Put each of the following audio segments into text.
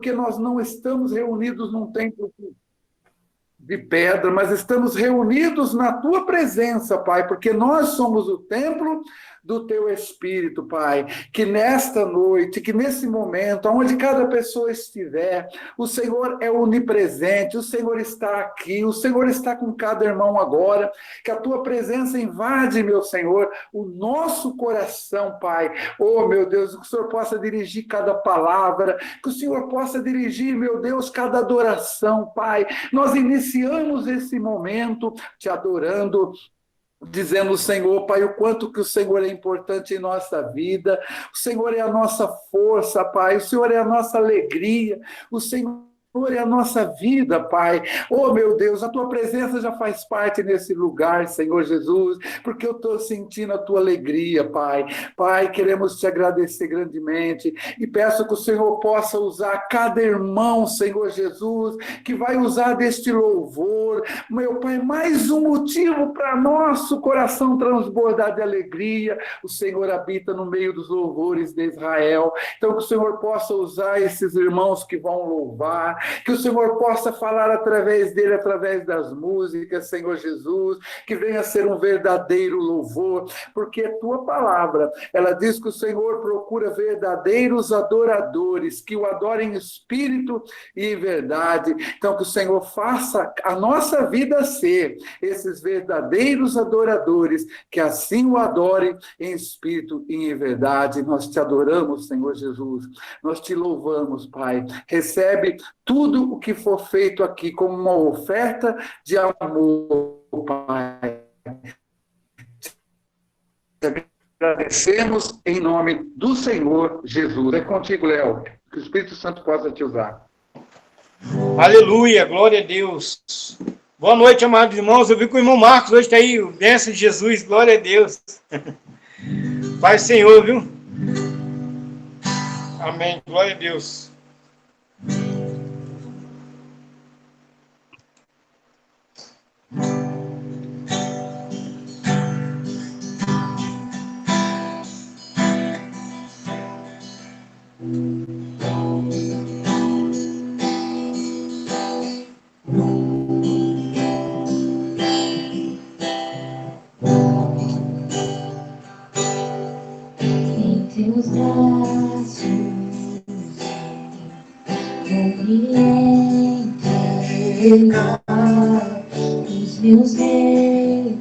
porque nós não estamos reunidos num templo de pedra, mas estamos reunidos na tua presença, Pai, porque nós somos o templo do teu Espírito, Pai, que nesta noite, que nesse momento, onde cada pessoa estiver, o Senhor é onipresente, o Senhor está aqui, o Senhor está com cada irmão agora, que a tua presença invade, meu Senhor, o nosso coração, Pai. Oh, meu Deus, que o Senhor possa dirigir cada palavra, que o Senhor possa dirigir, meu Deus, cada adoração, Pai. Nós iniciamos esse momento te adorando, dizendo, Senhor, Pai, o quanto que o Senhor é importante em nossa vida, o Senhor é a nossa força, Pai, o Senhor é a nossa alegria, o Senhor é a nossa vida, Pai. Oh, meu Deus, a tua presença já faz parte nesse lugar, Senhor Jesus, porque eu estou sentindo a tua alegria, Pai. Pai, queremos te agradecer grandemente e peço que o Senhor possa usar cada irmão, Senhor Jesus, que vai usar deste louvor, meu Pai, mais um motivo para nosso coração transbordar de alegria. O Senhor habita no meio dos louvores de Israel, então que o Senhor possa usar esses irmãos que vão louvar, que o Senhor possa falar através dele, através das músicas, Senhor Jesus, que venha ser um verdadeiro louvor, porque a tua palavra, ela diz que o Senhor procura verdadeiros adoradores, que o adorem em espírito e em verdade. Então que o Senhor faça a nossa vida ser esses verdadeiros adoradores, que assim o adorem em espírito e em verdade. Nós te adoramos, Senhor Jesus, nós te louvamos, Pai. Recebe tudo o que for feito aqui como uma oferta de amor, Pai. Agradecemos em nome do Senhor Jesus. É contigo, Léo. Que o Espírito Santo possa te usar. Aleluia, glória a Deus. Boa noite, amados irmãos. Eu vi que o irmão Marcos hoje está aí, o bênção de Jesus, glória a Deus. Pai Senhor, viu? Amém, glória a Deus. Teus braços vou me entregar, os meus dedos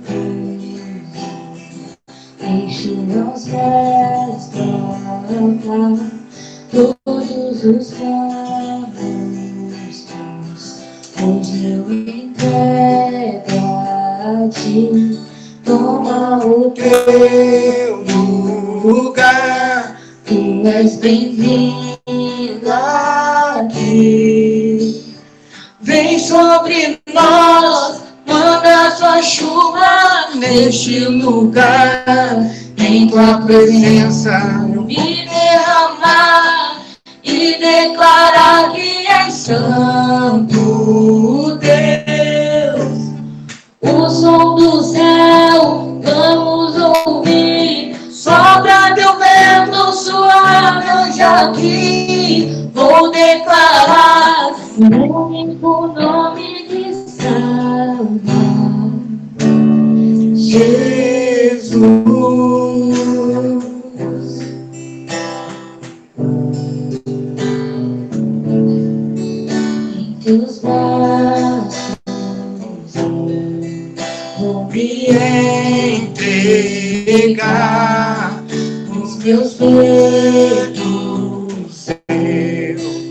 deixo aos pés tocar, todos os caminhos hoje eu entrego a ti, toma o teu lugar, tu és bem-vindo aqui. Vem sobre nós, manda sua chuva neste lugar, em tua presença me derramar e declarar que és santo Deus. O som do céu vamos ouvir, sopra teu vento suave hoje aqui. Vou declarar o único nome que salva, Jesus. Em teus braços vou me entregar, os meus peitos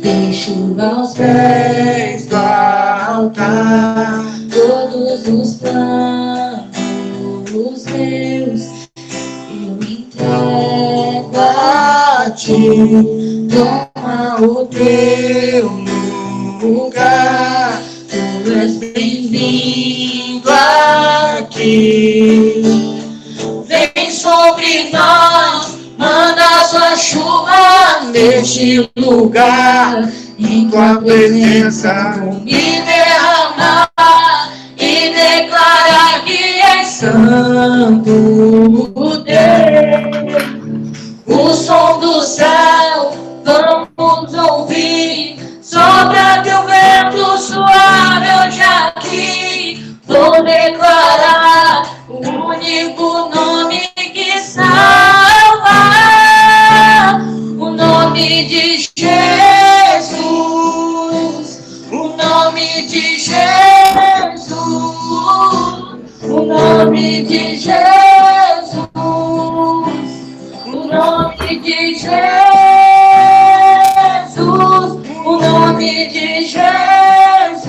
deixo aos pés do altar, todos os planos meus eu entrego a ti, toma o teu lugar, tu és bem-vindo aqui. Vem sobre nós, manda sua chuva neste lugar, em tua presença me derramar e declarar que és santo Deus. O som do céu vamos ouvir, nome de Jesus,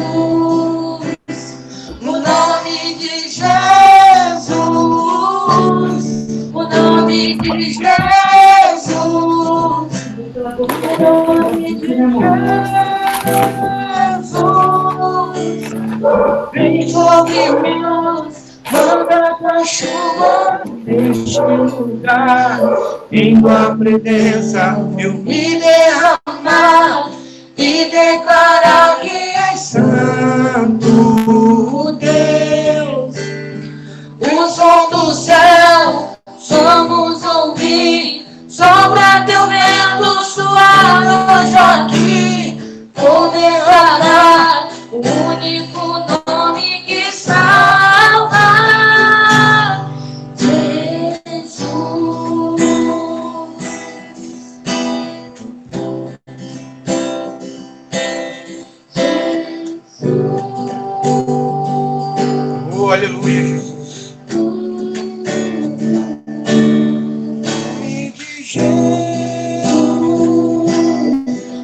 o nome de Jesus, o nome de Jesus, o nome de Jesus. Vem sobre nós, manda tua chuva neste lugar. Em tua presença eu Me derramar e declarar que és santo Deus. O som do céu somos ouvir, sopra teu vento suave hoje aqui. Vou declarar o único nome que salva, Jesus. Oh, aleluia, Jesus.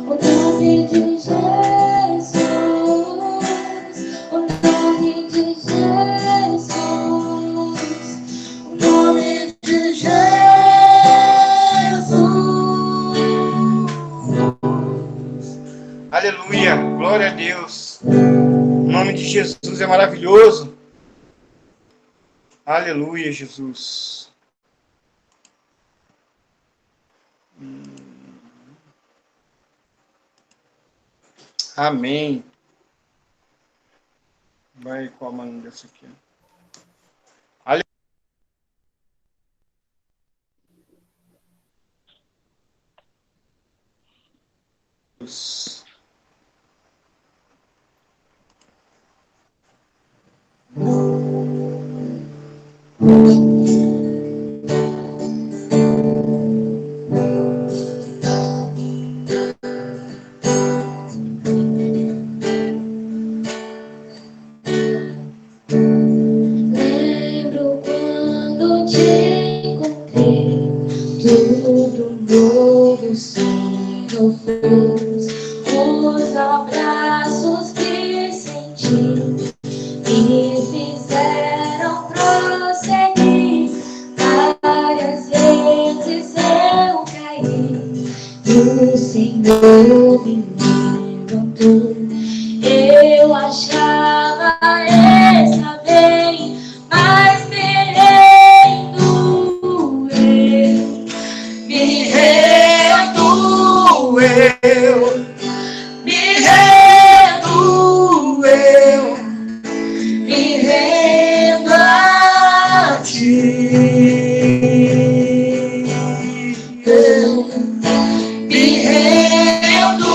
O nome de Jesus, o nome de Jesus, o nome de Jesus. Aleluia, glória a Deus. O nome de Jesus é maravilhoso. Aleluia, Jesus. Amém. Vai qual mano dessa aqui? Aleluia. Lembro quando te encontrei, tudo novo Senhor fez. Os abraços que senti me fizeram prosseguir. Várias vezes eu caí e o Senhor me levantou. Eu achava estar bem, mas me rendo eu, me rendo eu, me rendo eu, me rendo a ti. Eu me rendo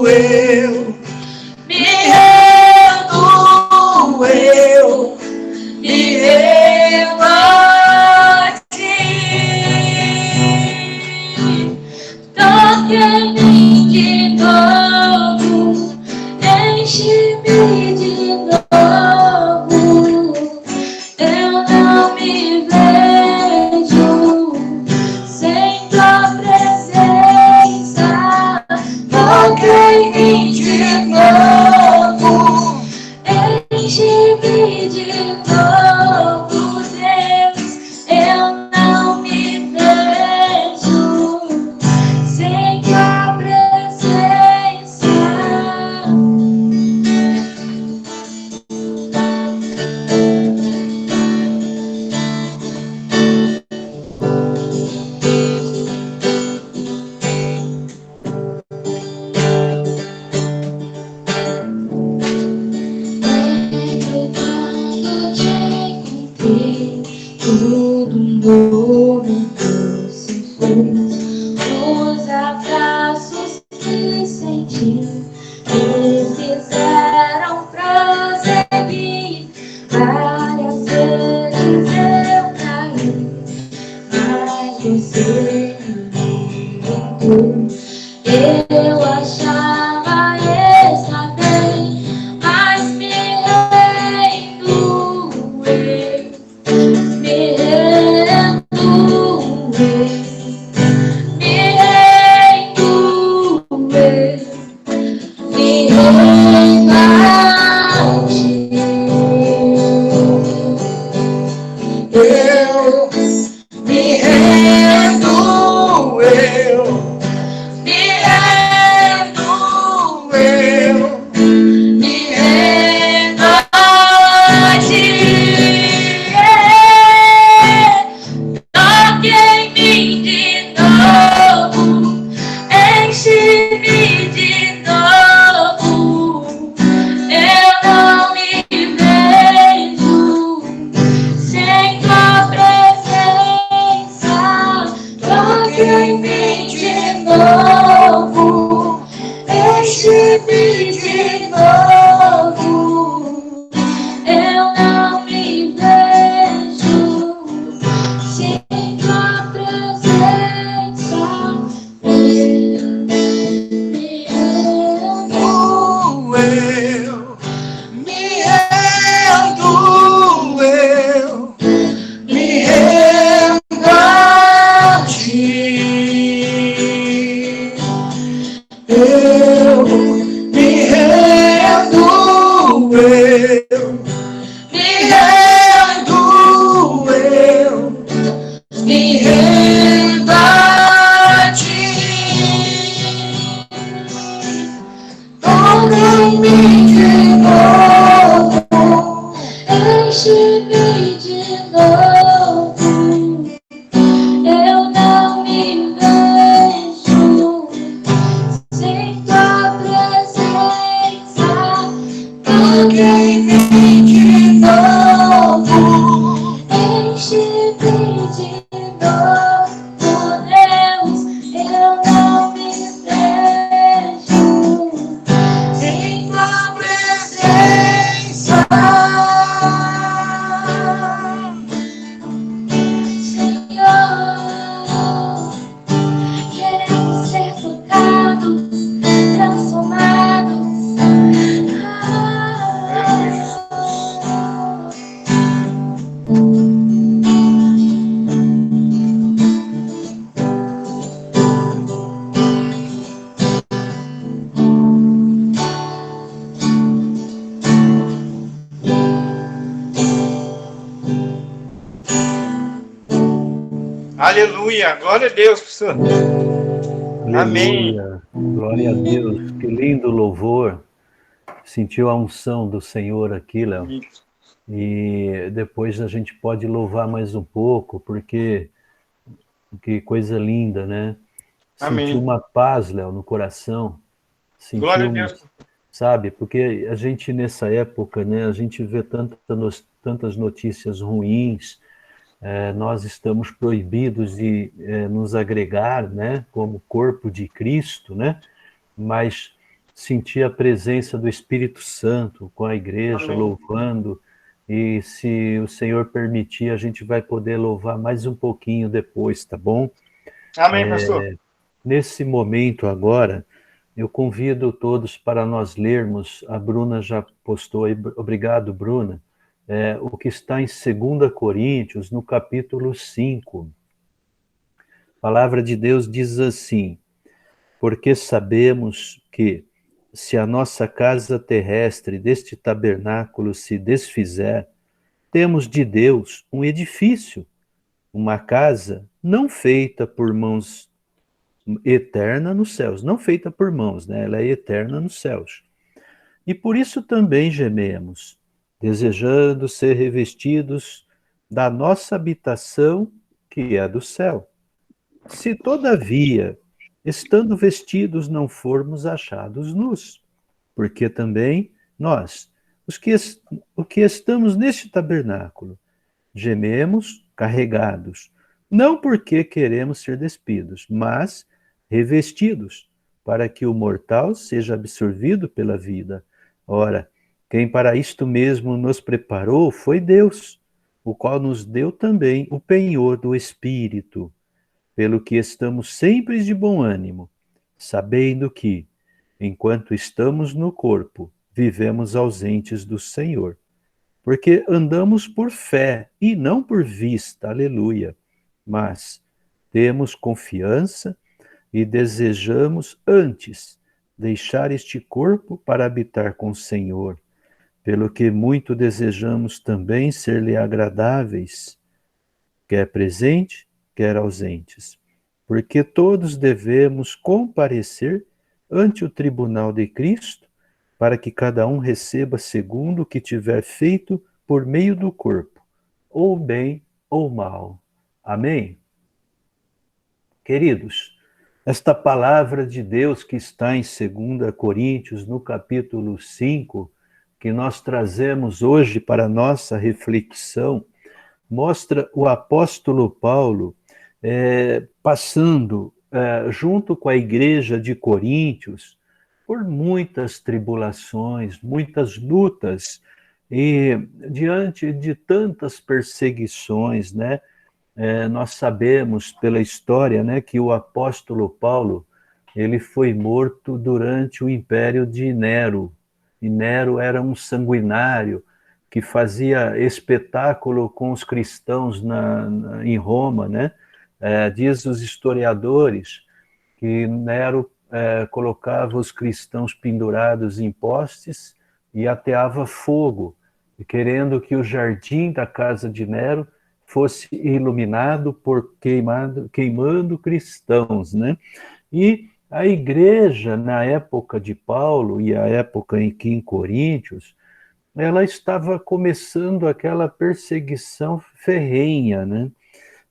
eu, me rendo eu, me rendo a ti. Toque em mim de novo, enche-me de novo. Eu não me vejo sem tua presença. Toque em mim de novo, enche-me de novo, Deus. Eu não me vejo sem tua presença. me rendo a ti. Toque em mim de novo, enche-me de novo. Eu não me vejo sem tua presença. Toque em mim de novo, enche-me de novo. Eu não me vejo sem tua presença. Eu me rendo, Eu me rendo a ti. Eu me rendo, me rendo a ti. Toca em mim de novo, enche-me de novo. Eu não me vejo sem tua presença. Toca em mim de novo, enche-me de novo. Deus, eu não me vejo sem tua presença. Senhor, queremos ser tocados, transformados. Aleluia, glória a Deus, professor. Amém. Aleluia. Glória a Deus. Que lindo louvor. Sentiu a unção do Senhor aqui, Léo. E depois a gente pode louvar mais um pouco, porque que coisa linda, né? Amém. Sentiu uma paz, Léo, no coração. Sentiu, Glória a Deus. sabe? Porque a gente, nessa época, né, a gente vê tantas notícias ruins. Nós estamos proibidos de nos agregar, né, como corpo de Cristo, né? Mas sentir a presença do Espírito Santo com a igreja, Amém. louvando, e se o Senhor permitir, a gente vai poder louvar mais um pouquinho depois, tá bom? Amém, pastor. Nesse momento agora, eu convido todos para nós lermos, a Bruna já postou aí, obrigado, Bruna, o que está em 2 Coríntios, no capítulo 5. A palavra de Deus diz assim: porque sabemos que, se a nossa casa terrestre deste tabernáculo se desfizer, temos de Deus um edifício, uma casa não feita por mãos, eterna nos céus, não feita por mãos, né? Ela é eterna nos céus. E por isso também gememos, desejando ser revestidos da nossa habitação, que é do céu. Se, todavia, estando vestidos, não formos achados nus, porque também nós, os que estamos neste tabernáculo, gememos carregados, não porque queremos ser despidos, mas revestidos, para que o mortal seja absorvido pela vida. Ora, quem para isto mesmo nos preparou foi Deus, o qual nos deu também o penhor do Espírito, pelo que estamos sempre de bom ânimo, sabendo que, enquanto estamos no corpo, vivemos ausentes do Senhor. Porque andamos por fé e não por vista, aleluia. Mas temos confiança e desejamos antes deixar este corpo para habitar com o Senhor, pelo que muito desejamos também ser-lhe agradáveis, quer presente, quer ausentes, porque todos devemos comparecer ante o tribunal de Cristo, para que cada um receba segundo o que tiver feito por meio do corpo, ou bem ou mal. Amém? Queridos, esta palavra de Deus que está em 2 Coríntios, no capítulo 5, que nós trazemos hoje para a nossa reflexão, mostra o apóstolo Paulo passando, junto com a igreja de Coríntios, por muitas tribulações, muitas lutas, e diante de tantas perseguições, né? Nós sabemos pela história, né, que o apóstolo Paulo ele foi morto durante o império de Nero. E Nero era um sanguinário que fazia espetáculo com os cristãos em Roma, né? Diz os historiadores que Nero colocava os cristãos pendurados em postes e ateava fogo, querendo que o jardim da casa de Nero fosse iluminado por queimando cristãos, né? E a igreja, na época de Paulo e a época em Coríntios, ela estava começando aquela perseguição ferrenha, né?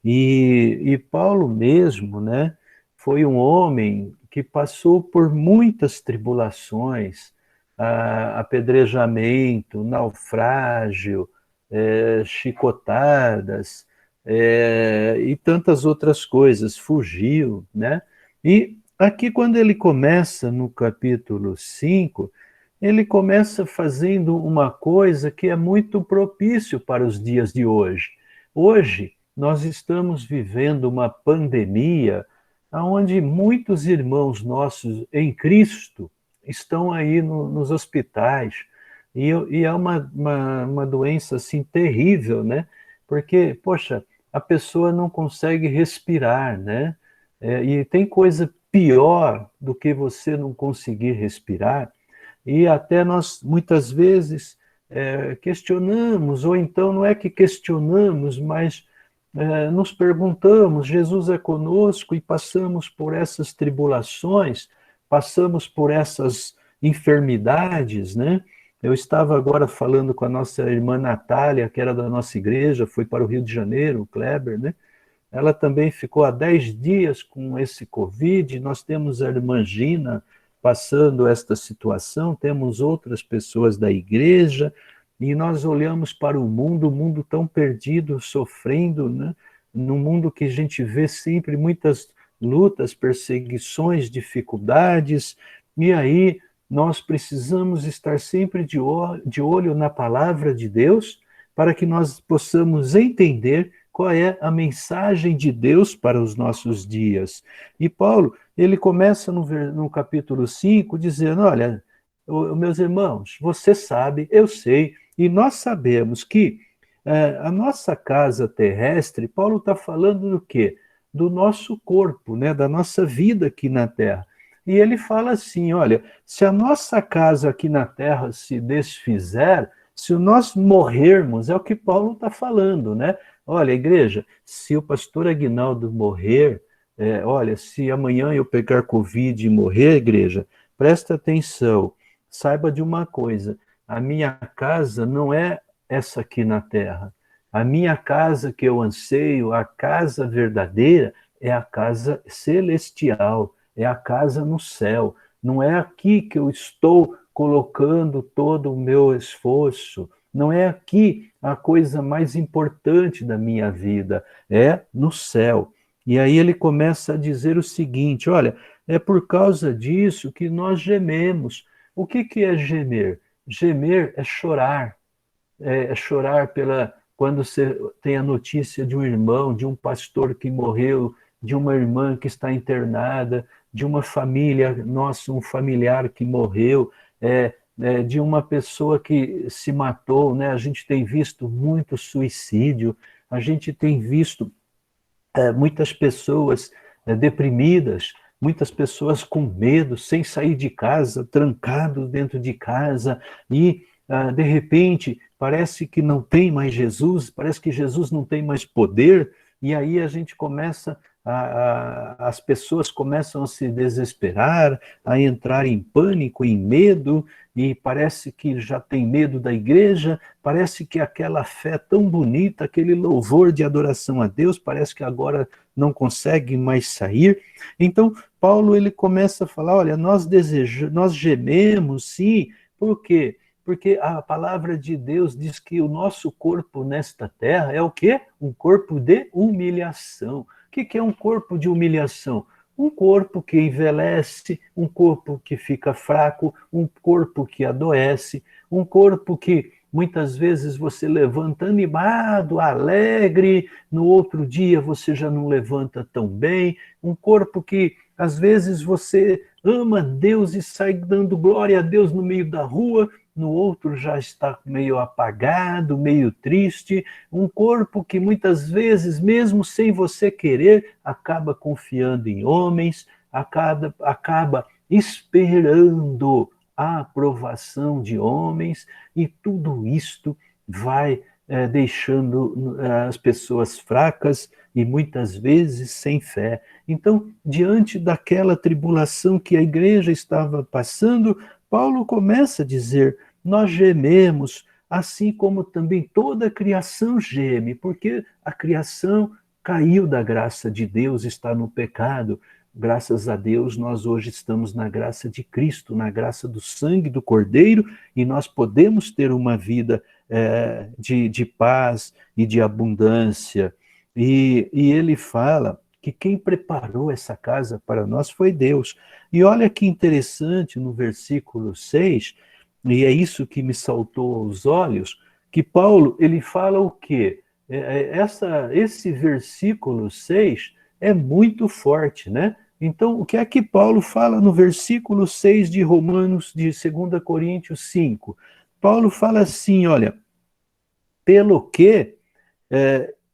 E Paulo mesmo, né, foi um homem que passou por muitas tribulações, apedrejamento, naufrágio, chicotadas, e tantas outras coisas, fugiu, né? E aqui, quando ele começa no capítulo 5, ele começa fazendo uma coisa que é muito propício para os dias de hoje. Hoje, nós estamos vivendo uma pandemia onde muitos irmãos nossos em Cristo estão aí nos hospitais, e é uma doença assim terrível, né? Porque, poxa, a pessoa não consegue respirar, né? E tem coisa pior do que você não conseguir respirar, e até nós, muitas vezes, questionamos, ou então não é que questionamos, mas nos perguntamos, Jesus é conosco e passamos por essas tribulações, passamos por essas enfermidades, né? Eu estava agora falando com a nossa irmã Natália, que era da nossa igreja, foi para o Rio de Janeiro, o Kleber, né? Ela também ficou há 10 dias com esse Covid. Nós temos a irmã Gina passando esta situação, temos outras pessoas da igreja, e nós olhamos para o mundo tão perdido, sofrendo, né? Num mundo que a gente vê sempre muitas lutas, perseguições, dificuldades, e aí nós precisamos estar sempre de olho na palavra de Deus, para que nós possamos entender qual é a mensagem de Deus para os nossos dias. E Paulo, ele começa no capítulo 5, dizendo, olha, meus irmãos, você sabe, eu sei, e nós sabemos que a nossa casa terrestre, Paulo está falando do quê? Do nosso corpo, né? Da nossa vida aqui na Terra. E ele fala assim, olha, se a nossa casa aqui na Terra se desfizer, se nós morrermos, é o que Paulo está falando, né? Olha, igreja, se o pastor Aguinaldo morrer, olha, se amanhã eu pegar Covid e morrer, igreja, presta atenção, saiba de uma coisa, a minha casa não é essa aqui na terra. A minha casa que eu anseio, a casa verdadeira, é a casa celestial, é a casa no céu. Não é aqui que eu estou colocando todo o meu esforço, não é aqui a coisa mais importante da minha vida, é no céu. E aí ele começa a dizer o seguinte, olha, é por causa disso que nós gememos. O que é gemer? Gemer é chorar. É chorar quando você tem a notícia de um irmão, de um pastor que morreu, de uma irmã que está internada, de uma família, nossa, um familiar que morreu, de uma pessoa que se matou, né? A gente tem visto muito suicídio, a gente tem visto muitas pessoas deprimidas, muitas pessoas com medo, sem sair de casa, trancados dentro de casa, e de repente parece que não tem mais Jesus, parece que Jesus não tem mais poder, e aí a gente começa as pessoas começam a se desesperar, a entrar em pânico, em medo, e parece que já tem medo da igreja, parece que aquela fé tão bonita, aquele louvor de adoração a Deus, parece que agora não consegue mais sair. Então, Paulo ele começa a falar, olha, nós gememos, sim, por quê? Porque a palavra de Deus diz que o nosso corpo nesta terra é o quê? Um corpo de humilhação. O que é um corpo de humilhação? Um corpo que envelhece, um corpo que fica fraco, um corpo que adoece, um corpo que muitas vezes você levanta animado, alegre, no outro dia você já não levanta tão bem, um corpo que às vezes você ama Deus e sai dando glória a Deus no meio da rua, no outro já está meio apagado, meio triste, um corpo que muitas vezes, mesmo sem você querer, acaba confiando em homens, acaba esperando a aprovação de homens, e tudo isto vai deixando as pessoas fracas e muitas vezes sem fé. Então, diante daquela tribulação que a igreja estava passando, Paulo começa a dizer, nós gememos, assim como também toda a criação geme, porque a criação caiu da graça de Deus, está no pecado. Graças a Deus, nós hoje estamos na graça de Cristo, na graça do sangue do Cordeiro, e nós podemos ter uma vida de paz e de abundância. E ele fala que quem preparou essa casa para nós foi Deus. E olha que interessante, no versículo 6, e é isso que me saltou aos olhos, que Paulo, ele fala o quê? Esse versículo 6 é muito forte, né? Então, o que é que Paulo fala no versículo 6 de Romanos, de 2 Coríntios 5? Paulo fala assim, olha, pelo que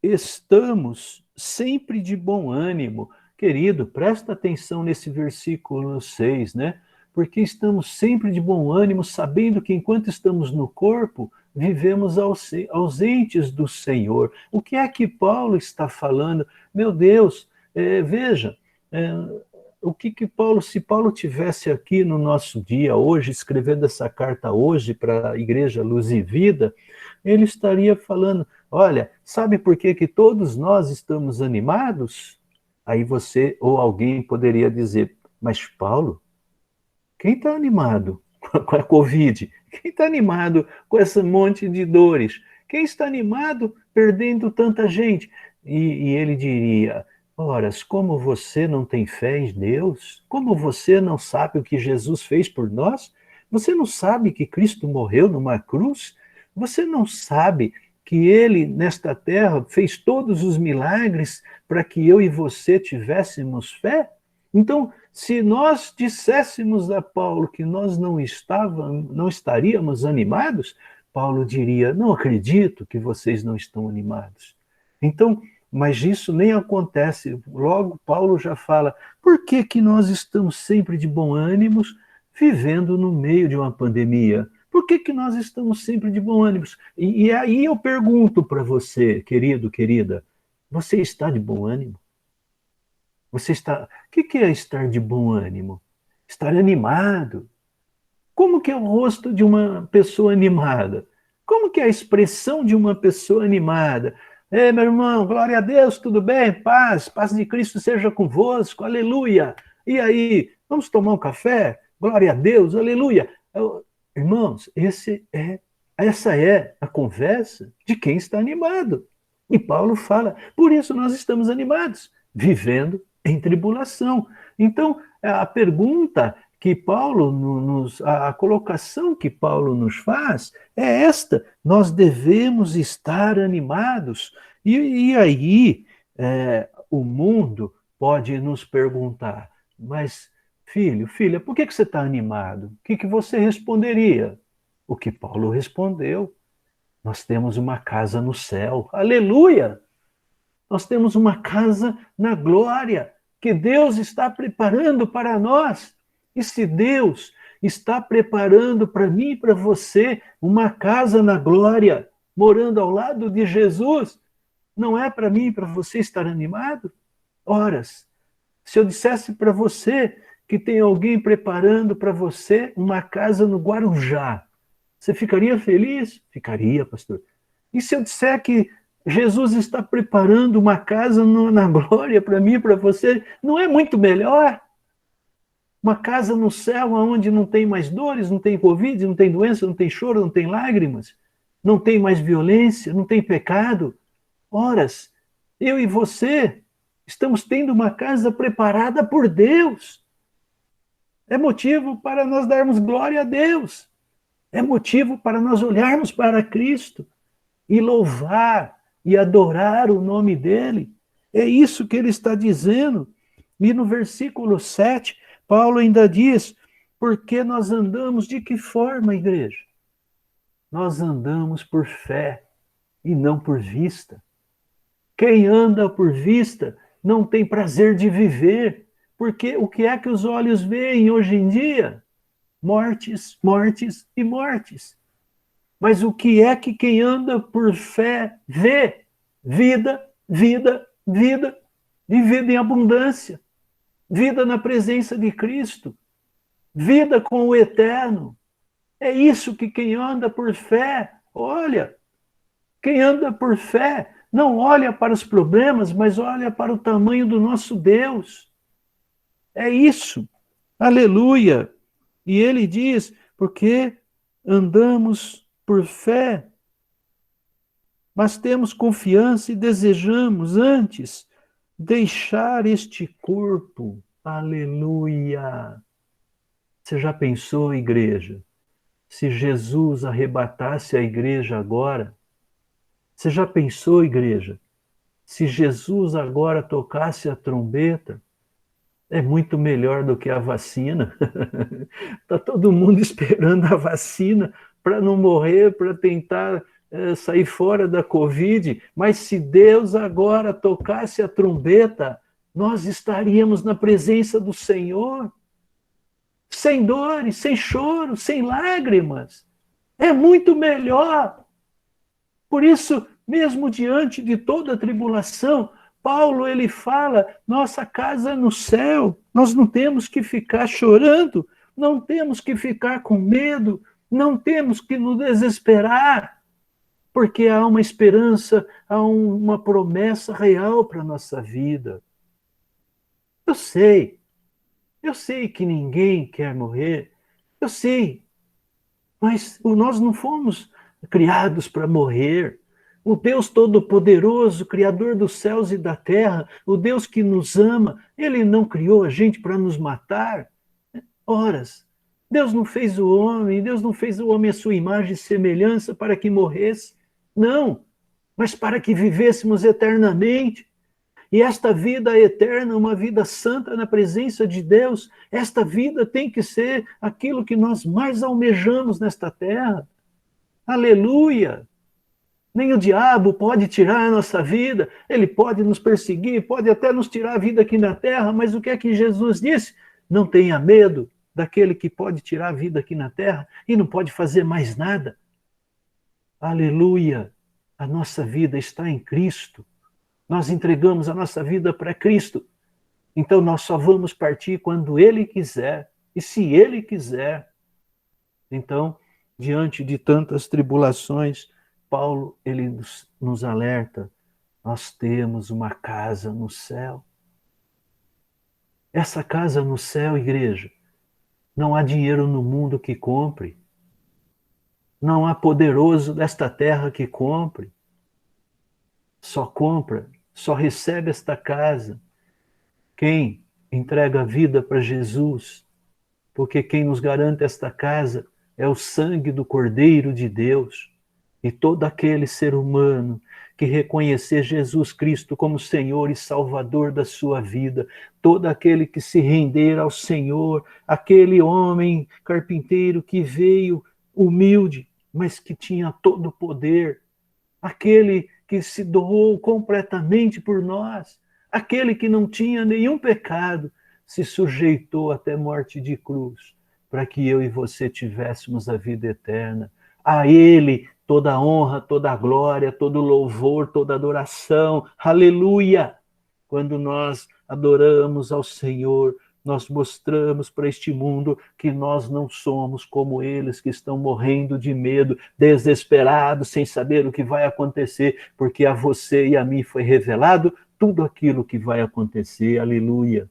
estamos sempre de bom ânimo. Querido, presta atenção nesse versículo 6, né? Porque estamos sempre de bom ânimo, sabendo que enquanto estamos no corpo, vivemos ausentes do Senhor. O que é que Paulo está falando? Meu Deus, veja, o que Paulo, se Paulo tivesse aqui no nosso dia hoje, escrevendo essa carta hoje para a Igreja Luz e Vida, ele estaria falando, olha, sabe por que todos nós estamos animados? Aí você ou alguém poderia dizer, mas Paulo, quem está animado com a Covid? Quem está animado com esse monte de dores? Quem está animado perdendo tanta gente? E ele diria, ora, como você não tem fé em Deus? Como você não sabe o que Jesus fez por nós? Você não sabe que Cristo morreu numa cruz? Você não sabe que ele, nesta terra, fez todos os milagres para que eu e você tivéssemos fé? Então, se nós disséssemos a Paulo que nós não estaríamos animados, Paulo diria, não acredito que vocês não estão animados. Então, mas isso nem acontece. Logo, Paulo já fala, por que nós estamos sempre de bom ânimo, vivendo no meio de uma pandemia? Por que nós estamos sempre de bom ânimo? E aí eu pergunto para você, querido, querida, você está de bom ânimo? Você está... O que é estar de bom ânimo? Estar animado. Como que é o rosto de uma pessoa animada? Como que é a expressão de uma pessoa animada? Ei, meu irmão, glória a Deus, tudo bem? Paz de Cristo seja convosco, aleluia. E aí, vamos tomar um café? Glória a Deus, aleluia. Irmãos, essa é a conversa de quem está animado. E Paulo fala, por isso nós estamos animados, vivendo em tribulação. Então, a pergunta que Paulo a colocação que Paulo nos faz é esta: nós devemos estar animados. E aí, o mundo pode nos perguntar, mas filho, filha, por que você está animado? O que você responderia? O que Paulo respondeu: nós temos uma casa no céu. Aleluia! Nós temos uma casa na glória que Deus está preparando para nós. E se Deus está preparando para mim e para você uma casa na glória, morando ao lado de Jesus, não é para mim e para você estar animado? Horas. Se eu dissesse para você que tem alguém preparando para você uma casa no Guarujá, você ficaria feliz? Ficaria, pastor. E se eu disser que Jesus está preparando uma casa na glória para mim e para você, não é muito melhor? Uma casa no céu onde não tem mais dores, não tem Covid, não tem doença, não tem choro, não tem lágrimas, não tem mais violência, não tem pecado. Horas, eu e você estamos tendo uma casa preparada por Deus. É motivo para nós darmos glória a Deus. É motivo para nós olharmos para Cristo e louvar e adorar o nome dele. É isso que ele está dizendo. E no versículo 7, Paulo ainda diz: porque nós andamos de que forma, igreja? Nós andamos por fé e não por vista. Quem anda por vista não tem prazer de viver, porque o que é que os olhos veem hoje em dia? Mortes, mortes e mortes. Mas o que é que quem anda por fé vê? Vida, vida, vida, e vida em abundância, vida na presença de Cristo, vida com o eterno. É isso que quem anda por fé olha. Quem anda por fé não olha para os problemas, mas olha para o tamanho do nosso Deus. É isso. Aleluia. E ele diz, porque andamos por fé, mas temos confiança e desejamos antes deixar este corpo. Aleluia. Você já pensou, igreja, se Jesus arrebatasse a igreja agora? Você já pensou, igreja, se Jesus agora tocasse a trombeta? É muito melhor do que a vacina. Está todo mundo esperando a vacina para não morrer, para tentar sair fora da Covid. Mas se Deus agora tocasse a trombeta, nós estaríamos na presença do Senhor, sem dores, sem choro, sem lágrimas. É muito melhor. Por isso, mesmo diante de toda a tribulação, Paulo, ele fala, nossa casa é no céu, nós não temos que ficar chorando, não temos que ficar com medo, não temos que nos desesperar, porque há uma esperança, há uma promessa real para a nossa vida. Eu sei que ninguém quer morrer, eu sei, mas nós não fomos criados para morrer. O Deus Todo-Poderoso, Criador dos céus e da terra, o Deus que nos ama, ele não criou a gente para nos matar. Horas, Deus não fez o homem à sua imagem e semelhança para que morresse. Não, mas para que vivêssemos eternamente. E esta vida eterna, uma vida santa na presença de Deus, esta vida tem que ser aquilo que nós mais almejamos nesta terra. Aleluia! Nem o diabo pode tirar a nossa vida, ele pode nos perseguir, pode até nos tirar a vida aqui na terra, mas o que é que Jesus disse? Não tenha medo daquele que pode tirar a vida aqui na terra e não pode fazer mais nada. Aleluia! A nossa vida está em Cristo. Nós entregamos a nossa vida para Cristo. Então nós só vamos partir quando Ele quiser. E se Ele quiser. Então, diante de tantas tribulações, Paulo, ele nos alerta, nós temos uma casa no céu. Essa casa no céu, igreja, não há dinheiro no mundo que compre. Não há poderoso desta terra que compre. Só compra, só recebe esta casa quem entrega a vida para Jesus, porque quem nos garante esta casa é o sangue do Cordeiro de Deus. E todo aquele ser humano que reconhecer Jesus Cristo como Senhor e Salvador da sua vida, todo aquele que se render ao Senhor, aquele homem carpinteiro que veio humilde, mas que tinha todo o poder, aquele que se doou completamente por nós, aquele que não tinha nenhum pecado, se sujeitou até morte de cruz, para que eu e você tivéssemos a vida eterna. A Ele toda a honra, toda a glória, todo o louvor, toda a adoração. Aleluia! Quando nós adoramos ao Senhor, nós mostramos para este mundo que nós não somos como eles que estão morrendo de medo, desesperados, sem saber o que vai acontecer, porque a você e a mim foi revelado tudo aquilo que vai acontecer, aleluia.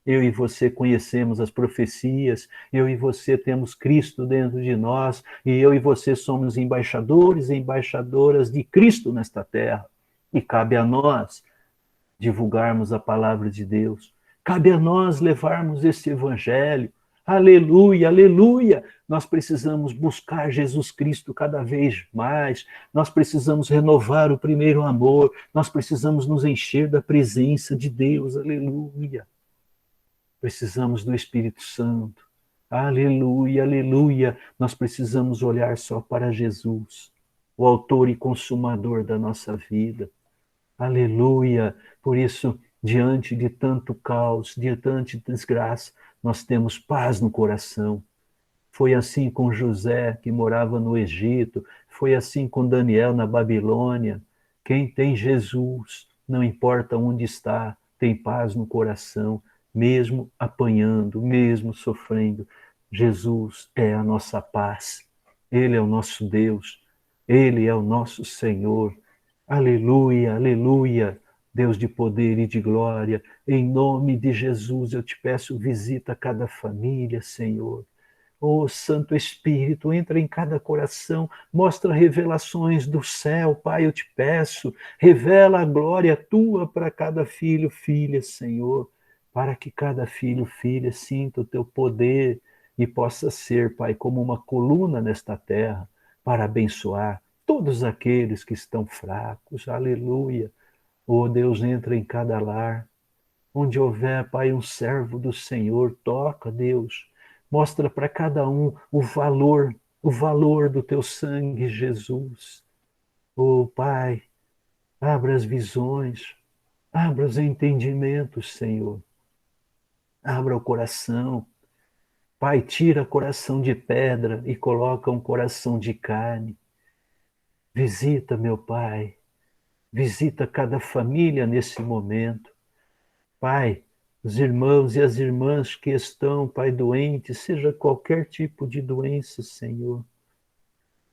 Eu e você conhecemos as profecias, eu e você temos Cristo dentro de nós, e eu e você somos embaixadores e embaixadoras de Cristo nesta terra. E cabe a nós divulgarmos a palavra de Deus, cabe a nós levarmos esse evangelho. Aleluia, aleluia! Nós precisamos buscar Jesus Cristo cada vez mais, nós precisamos renovar o primeiro amor, nós precisamos nos encher da presença de Deus, aleluia. Precisamos do Espírito Santo. Aleluia, aleluia. Nós precisamos olhar só para Jesus, o autor e consumador da nossa vida. Aleluia. Por isso, diante de tanto caos, diante de desgraça, nós temos paz no coração. Foi assim com José, que morava no Egito. Foi assim com Daniel na Babilônia. Quem tem Jesus, não importa onde está, tem paz no coração. Mesmo apanhando, mesmo sofrendo, Jesus é a nossa paz. Ele é o nosso Deus. Ele é o nosso Senhor. Aleluia, aleluia. Deus de poder e de glória, em nome de Jesus eu te peço, visita cada família, Senhor. Ó Santo Espírito, entra em cada coração, mostra revelações do céu, Pai, eu te peço. Revela a glória tua para cada filho, filha, Senhor. Para que cada filho, filha, sinta o teu poder e possa ser, Pai, como uma coluna nesta terra, para abençoar todos aqueles que estão fracos. Aleluia. Oh Deus, entra em cada lar. Onde houver, Pai, um servo do Senhor, toca, Deus. Mostra para cada um o valor do teu sangue, Jesus. Oh Pai, abra as visões, abra os entendimentos, Senhor. Abra o coração. Pai, tira coração de pedra e coloca um coração de carne. Visita, meu Pai. Visita cada família nesse momento. Pai, os irmãos e as irmãs que estão, Pai, doentes, seja qualquer tipo de doença, Senhor.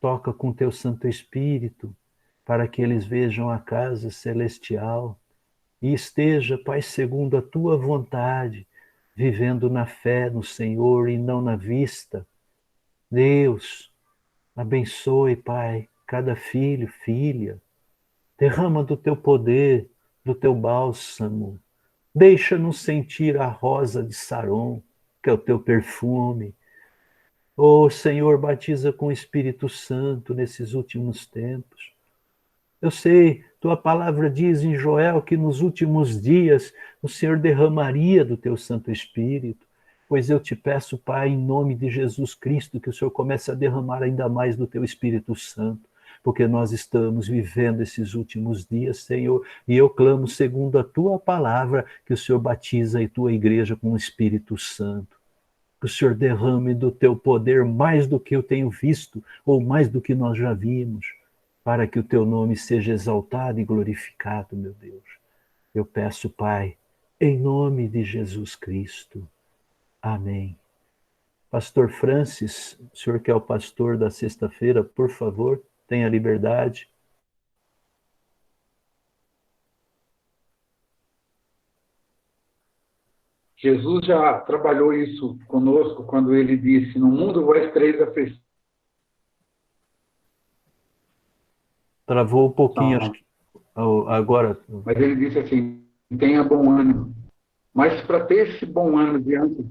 Toca com teu Santo Espírito para que eles vejam a casa celestial e esteja, Pai, segundo a tua vontade, vivendo na fé no Senhor e não na vista. Deus, abençoe, Pai, cada filho, filha. Derrama do teu poder, do teu bálsamo. Deixa-nos sentir a rosa de Saron, que é o teu perfume. Oh, Senhor, batiza com o Espírito Santo nesses últimos tempos. Eu sei, tua palavra diz em Joel que nos últimos dias o Senhor derramaria do teu Santo Espírito, pois eu te peço, Pai, em nome de Jesus Cristo, que o Senhor comece a derramar ainda mais do teu Espírito Santo, porque nós estamos vivendo esses últimos dias, Senhor, e eu clamo segundo a tua palavra, que o Senhor batiza a tua igreja com o Espírito Santo. Que o Senhor derrame do teu poder mais do que eu tenho visto, ou mais do que nós já vimos, para que o teu nome seja exaltado e glorificado, meu Deus. Eu peço, Pai, em nome de Jesus Cristo. Amém. Pastor Francis, o senhor que é o pastor da sexta-feira, por favor, tenha liberdade. Jesus já trabalhou isso conosco quando ele disse, no mundo vós tereis aflições. Travou um pouquinho, acho que agora. Mas ele disse assim, tenha bom ânimo. Mas para ter esse bom ânimo diante...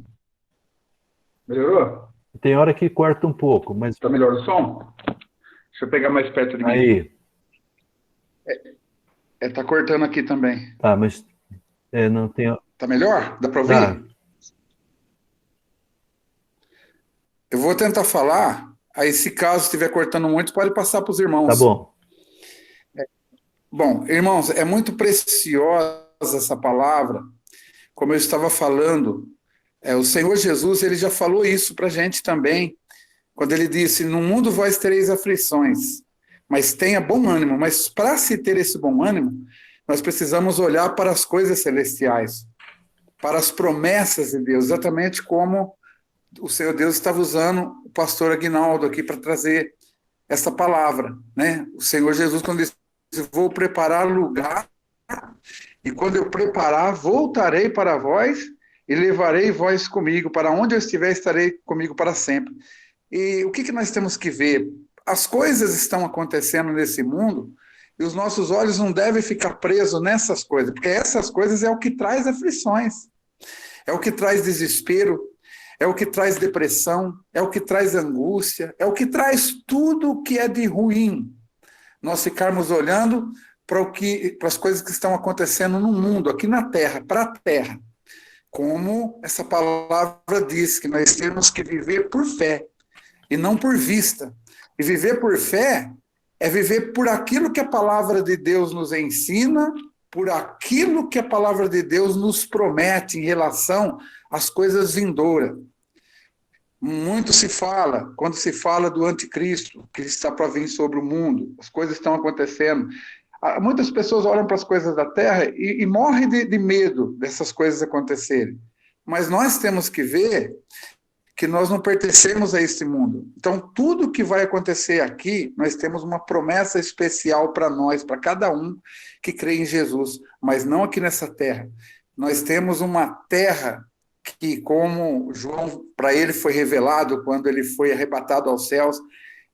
Melhorou? Tem hora que corta um pouco, mas... Está melhor o som? Deixa eu pegar mais perto de mim. Aí. Tá cortando aqui também. Tá, mas não tem... Tá melhor? Dá para ouvir? Tá. Eu vou tentar falar, aí se caso estiver cortando muito, pode passar para os irmãos. Tá bom. Bom, irmãos, é muito preciosa essa palavra. Como eu estava falando, o Senhor Jesus, ele já falou isso para a gente também, quando ele disse, no mundo vós tereis aflições, mas tenha bom ânimo. Mas para se ter esse bom ânimo, nós precisamos olhar para as coisas celestiais. para as promessas de Deus, exatamente como o Senhor Deus estava usando o pastor Aguinaldo aqui para trazer essa palavra, né? O Senhor Jesus, quando disse, vou preparar lugar, e quando eu preparar, voltarei para vós e levarei vós comigo, para onde eu estiver, estarei comigo para sempre. E o que nós temos que ver? As coisas estão acontecendo nesse mundo e os nossos olhos não devem ficar presos nessas coisas, porque essas coisas é o que traz aflições, é o que traz desespero, é o que traz depressão, é o que traz angústia, é o que traz tudo o que é de ruim. Nós ficarmos olhando para as coisas que estão acontecendo no mundo, aqui na Terra, para a Terra. Como essa palavra diz, que nós temos que viver por fé e não por vista. E viver por fé é viver por aquilo que a palavra de Deus nos ensina, por aquilo que a palavra de Deus nos promete em relação às coisas vindouras. Muito se fala, quando se fala do anticristo, que está para vir sobre o mundo, as coisas estão acontecendo. Muitas pessoas olham para as coisas da terra e morrem de medo dessas coisas acontecerem. Mas nós temos que ver que nós não pertencemos a esse mundo. Então, tudo que vai acontecer aqui, nós temos uma promessa especial para nós, para cada um que crê em Jesus, mas não aqui nessa terra. Nós temos uma terra que, como João, para ele foi revelado quando ele foi arrebatado aos céus,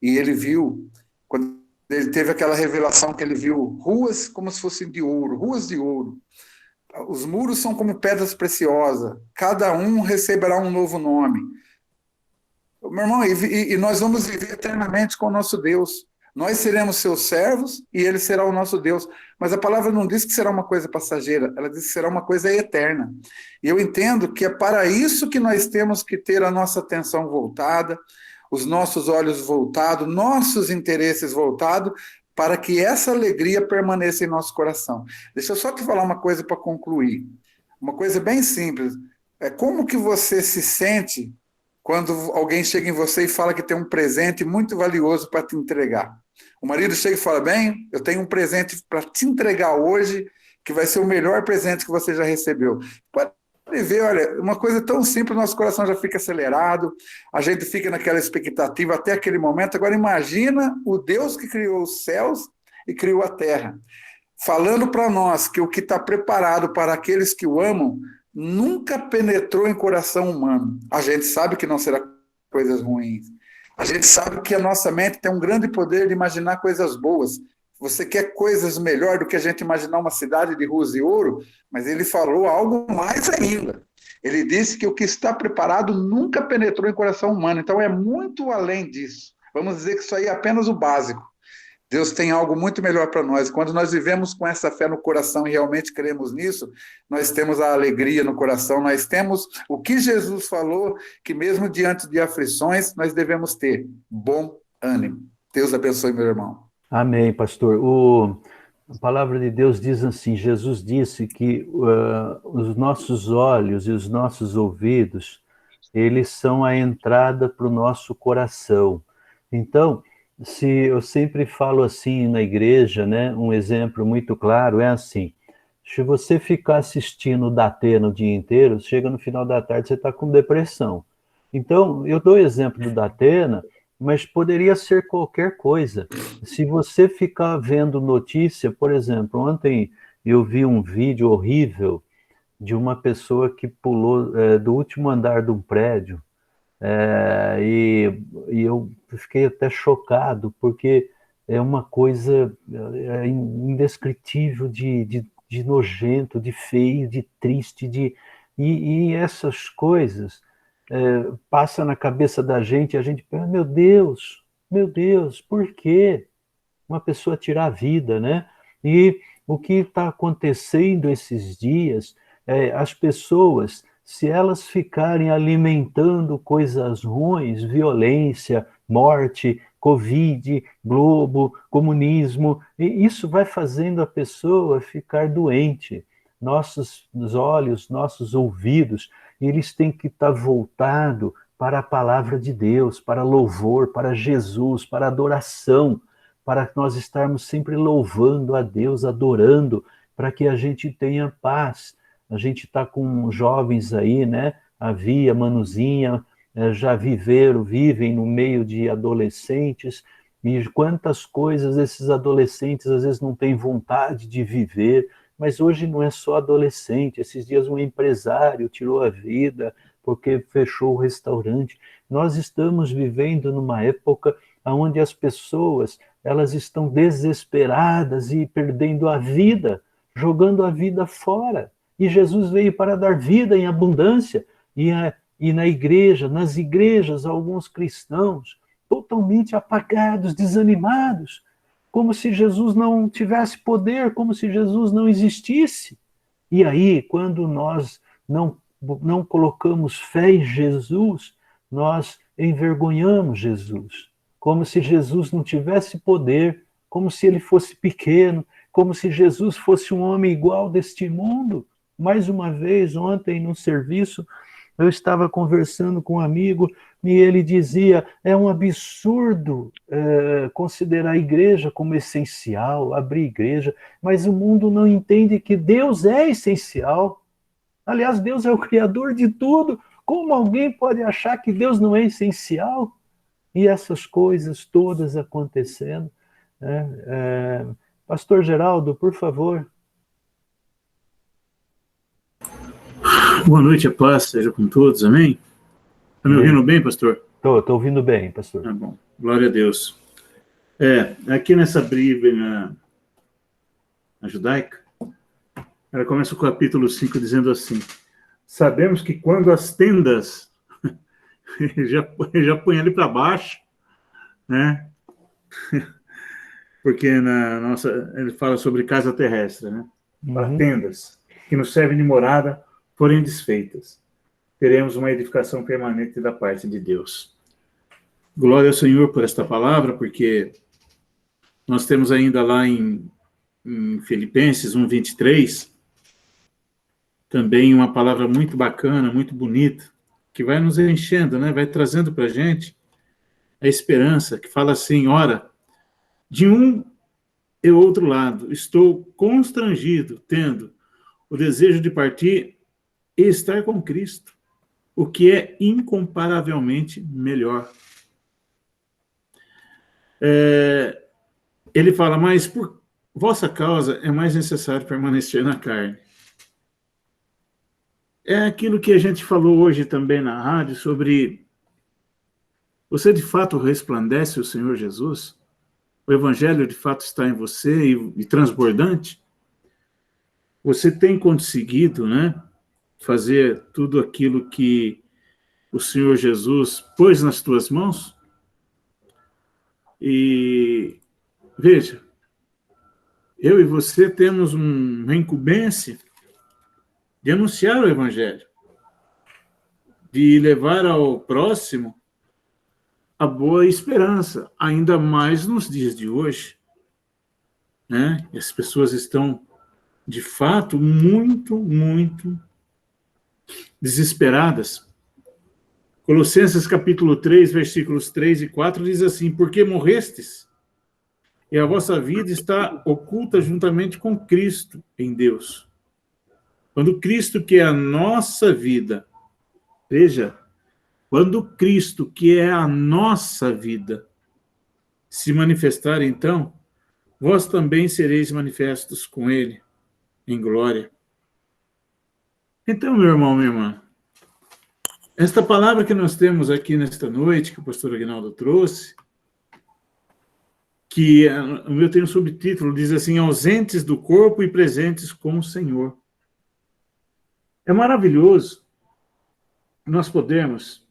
e ele viu, quando ele teve aquela revelação que ele viu ruas como se fossem de ouro, ruas de ouro. Os muros são como pedras preciosas, cada um receberá um novo nome. Meu irmão, e nós vamos viver eternamente com o nosso Deus. Nós seremos seus servos e ele será o nosso Deus. Mas a palavra não diz que será uma coisa passageira, ela diz que será uma coisa eterna. E eu entendo que é para isso que nós temos que ter a nossa atenção voltada, os nossos olhos voltados, nossos interesses voltados, para que essa alegria permaneça em nosso coração. Deixa eu só te falar uma coisa para concluir. Uma coisa bem simples. Como que você se sente quando alguém chega em você e fala que tem um presente muito valioso para te entregar? O marido chega e fala, bem, eu tenho um presente para te entregar hoje, que vai ser o melhor presente que você já recebeu. Pode ver, olha, uma coisa tão simples, nosso coração já fica acelerado, a gente fica naquela expectativa até aquele momento. Agora imagina o Deus que criou os céus e criou a terra, falando para nós que o que está preparado para aqueles que o amam nunca penetrou em coração humano. A gente sabe que não será coisas ruins. A gente sabe que a nossa mente tem um grande poder de imaginar coisas boas. Você quer coisas melhor do que a gente imaginar uma cidade de ruas e ouro? Mas ele falou algo mais ainda. Ele disse que o que está preparado nunca penetrou em coração humano. Então é muito além disso. Vamos dizer que isso aí é apenas o básico. Deus tem algo muito melhor para nós. Quando nós vivemos com essa fé no coração e realmente cremos nisso, nós temos a alegria no coração, nós temos o que Jesus falou, que mesmo diante de aflições, nós devemos ter bom ânimo. Deus abençoe, meu irmão. Amém, pastor. A palavra de Deus diz assim, Jesus disse que os nossos olhos e os nossos ouvidos, eles são a entrada para o nosso coração. Então, se eu sempre falo assim na igreja, né, um exemplo muito claro é assim, se você ficar assistindo o Datena o dia inteiro, chega no final da tarde você está com depressão. Então, eu dou o exemplo do Datena, mas poderia ser qualquer coisa. Se você ficar vendo notícia, por exemplo, ontem eu vi um vídeo horrível de uma pessoa que pulou do último andar de um prédio, e eu fiquei até chocado, porque é uma coisa indescritível de nojento, de feio, de triste, e essas coisas passam na cabeça da gente, e a gente pensa, meu Deus, por que uma pessoa tirar a vida, né? E o que está acontecendo esses dias, as pessoas, se elas ficarem alimentando coisas ruins, violência, morte, Covid, Globo, comunismo, e isso vai fazendo a pessoa ficar doente. Nossos olhos, nossos ouvidos, eles têm que estar voltados para a palavra de Deus, para louvor, para Jesus, para adoração, para nós estarmos sempre louvando a Deus, adorando, para que a gente tenha paz. A gente está com jovens aí, né? A Via, Manuzinha, já vivem no meio de adolescentes, e quantas coisas esses adolescentes às vezes não têm vontade de viver, mas hoje não é só adolescente. Esses dias um empresário tirou a vida porque fechou o restaurante. Nós estamos vivendo numa época onde as pessoas, elas estão desesperadas e perdendo a vida, jogando a vida fora. E Jesus veio para dar vida em abundância. E na igreja, nas igrejas, alguns cristãos totalmente apagados, desanimados, como se Jesus não tivesse poder, como se Jesus não existisse. E aí, quando nós não colocamos fé em Jesus, nós envergonhamos Jesus, como se Jesus não tivesse poder, como se ele fosse pequeno, como se Jesus fosse um homem igual deste mundo. Mais uma vez, ontem, no serviço, eu estava conversando com um amigo e ele dizia, é um absurdo considerar a igreja como essencial, abrir igreja, mas o mundo não entende que Deus é essencial. Aliás, Deus é o criador de tudo. Como alguém pode achar que Deus não é essencial? E essas coisas todas acontecendo. Né? Pastor Geraldo, por favor. Boa noite, a paz seja com todos, amém? Está me ouvindo bem, pastor? Estou ouvindo bem, pastor. Tá bom, glória a Deus. Aqui nessa Bíblia, na judaica, ela começa o capítulo 5 dizendo assim, sabemos que quando as tendas, já põe ali para baixo, né? Porque ele fala sobre casa terrestre, né? Para tendas, que nos servem de morada, porém desfeitas. Teremos uma edificação permanente da parte de Deus. Glória ao Senhor por esta palavra, porque nós temos ainda lá em Filipenses 1:23, também uma palavra muito bacana, muito bonita, que vai nos enchendo, né? Vai trazendo para a gente a esperança, que fala assim, ora, de um e outro lado, estou constrangido, tendo o desejo de partir e estar com Cristo, o que é incomparavelmente melhor. Ele fala, mas por vossa causa é mais necessário permanecer na carne. É aquilo que a gente falou hoje também na rádio sobre você de fato resplandece o Senhor Jesus? O Evangelho de fato está em você e transbordante? Você tem conseguido, né, fazer tudo aquilo que o Senhor Jesus pôs nas tuas mãos? E veja, eu e você temos uma incumbência de anunciar o Evangelho, de levar ao próximo a boa esperança, ainda mais nos dias de hoje, né? As pessoas estão, de fato, muito, muito desesperadas. Colossenses capítulo 3, versículos 3 e 4, diz assim, porque morrestes, e a vossa vida está oculta juntamente com Cristo em Deus. Quando Cristo, que é a nossa vida, veja, quando Cristo, que é a nossa vida, se manifestar, então, vós também sereis manifestos com Ele em glória. Então, meu irmão, minha irmã, esta palavra que nós temos aqui nesta noite, que o pastor Aguinaldo trouxe, que o meu tem um subtítulo, diz assim, ausentes do corpo e presentes com o Senhor. É maravilhoso nós podemos,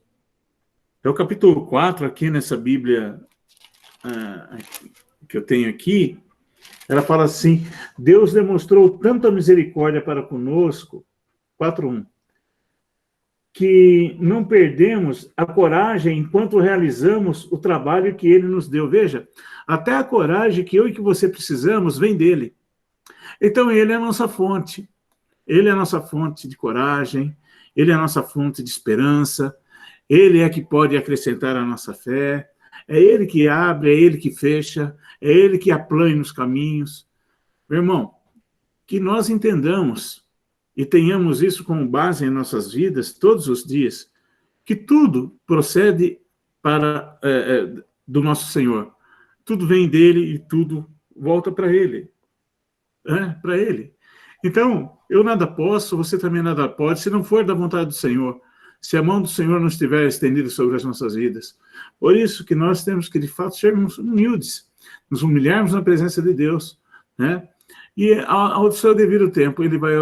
é o capítulo 4 aqui nessa Bíblia que eu tenho aqui, ela fala assim, Deus demonstrou tanta misericórdia para conosco, 4:1, que não perdemos a coragem enquanto realizamos o trabalho que Ele nos deu. Veja, até a coragem que eu e que você precisamos vem dEle. Então, Ele é a nossa fonte. Ele é a nossa fonte de coragem, Ele é a nossa fonte de esperança, Ele é que pode acrescentar a nossa fé, é Ele que abre, é Ele que fecha, é Ele que aplana nos caminhos. Meu irmão, que nós entendamos e tenhamos isso como base em nossas vidas todos os dias, que tudo procede do nosso Senhor. Tudo vem dele e tudo volta para ele. Para ele. Então, eu nada posso, você também nada pode, se não for da vontade do Senhor, se a mão do Senhor não estiver estendida sobre as nossas vidas. Por isso que nós temos que, de fato, sermos humildes, nos humilharmos na presença de Deus, né? E ao seu devido tempo, ele vai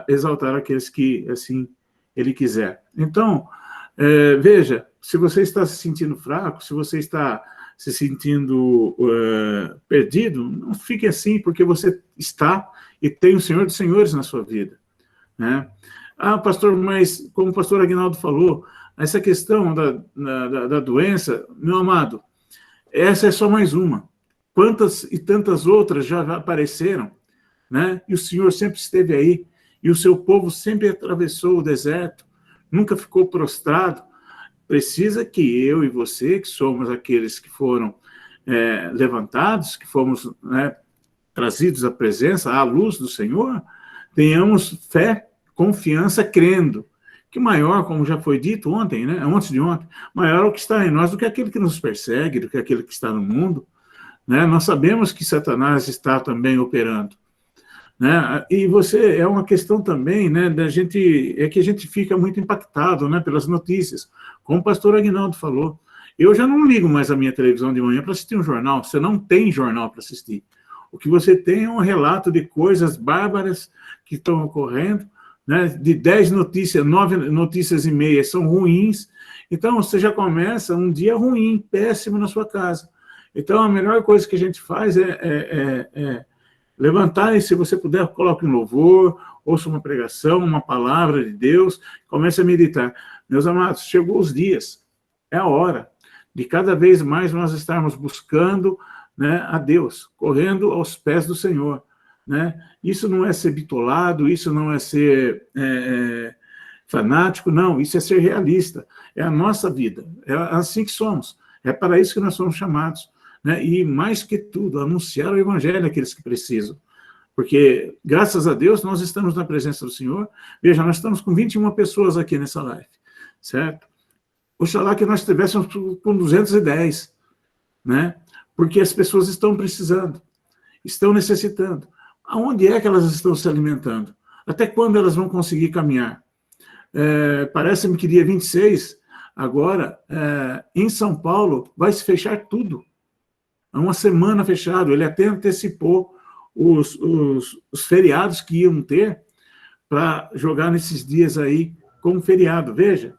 exaltar aqueles que, assim, ele quiser. Então, veja, se você está se sentindo fraco, se você está se sentindo perdido, não fique assim, porque você está e tem o Senhor dos Senhores na sua vida, né? Ah, pastor, mas como o pastor Aguinaldo falou, essa questão da doença, meu amado, essa é só mais uma. Quantas e tantas outras já apareceram, né? E o Senhor sempre esteve aí, e o seu povo sempre atravessou o deserto, nunca ficou prostrado. Precisa que eu e você, que somos aqueles que foram levantados, que fomos, né, trazidos à presença, à luz do Senhor, tenhamos fé, confiança, crendo que maior, como já foi dito ontem, né, antes de ontem, maior é o que está em nós do que aquele que nos persegue, do que aquele que está no mundo, né? Nós sabemos que Satanás está também operando, né? E você, é uma questão também, né, da gente, é que a gente fica muito impactado, né, pelas notícias, como o pastor Aguinaldo falou. Eu já não ligo mais a minha televisão de manhã para assistir um jornal, você não tem jornal para assistir. O que você tem é um relato de coisas bárbaras que estão ocorrendo, né, de 10 notícias, 9 notícias e meia são ruins, então você já começa um dia ruim, péssimo na sua casa. Então a melhor coisa que a gente faz é levantar, e se você puder, coloque um louvor, ouça uma pregação, uma palavra de Deus, comece a meditar. Meus amados, chegou os dias, é a hora de cada vez mais nós estarmos buscando, né, a Deus, correndo aos pés do Senhor, né? Isso não é ser bitolado, isso não é ser fanático, não, isso é ser realista, é a nossa vida, é assim que somos, é para isso que nós somos chamados, né? E mais que tudo, anunciar o Evangelho àqueles que precisam, porque, graças a Deus, nós estamos na presença do Senhor. Veja, nós estamos com 21 pessoas aqui nessa live, certo? Oxalá que nós estivéssemos com 210, né? Porque as pessoas estão precisando, estão necessitando. Aonde é que elas estão se alimentando? Até quando elas vão conseguir caminhar? Parece-me que dia 26, agora, em São Paulo, vai se fechar tudo. Há uma semana fechado. Ele até antecipou os feriados que iam ter para jogar nesses dias aí como feriado. Veja,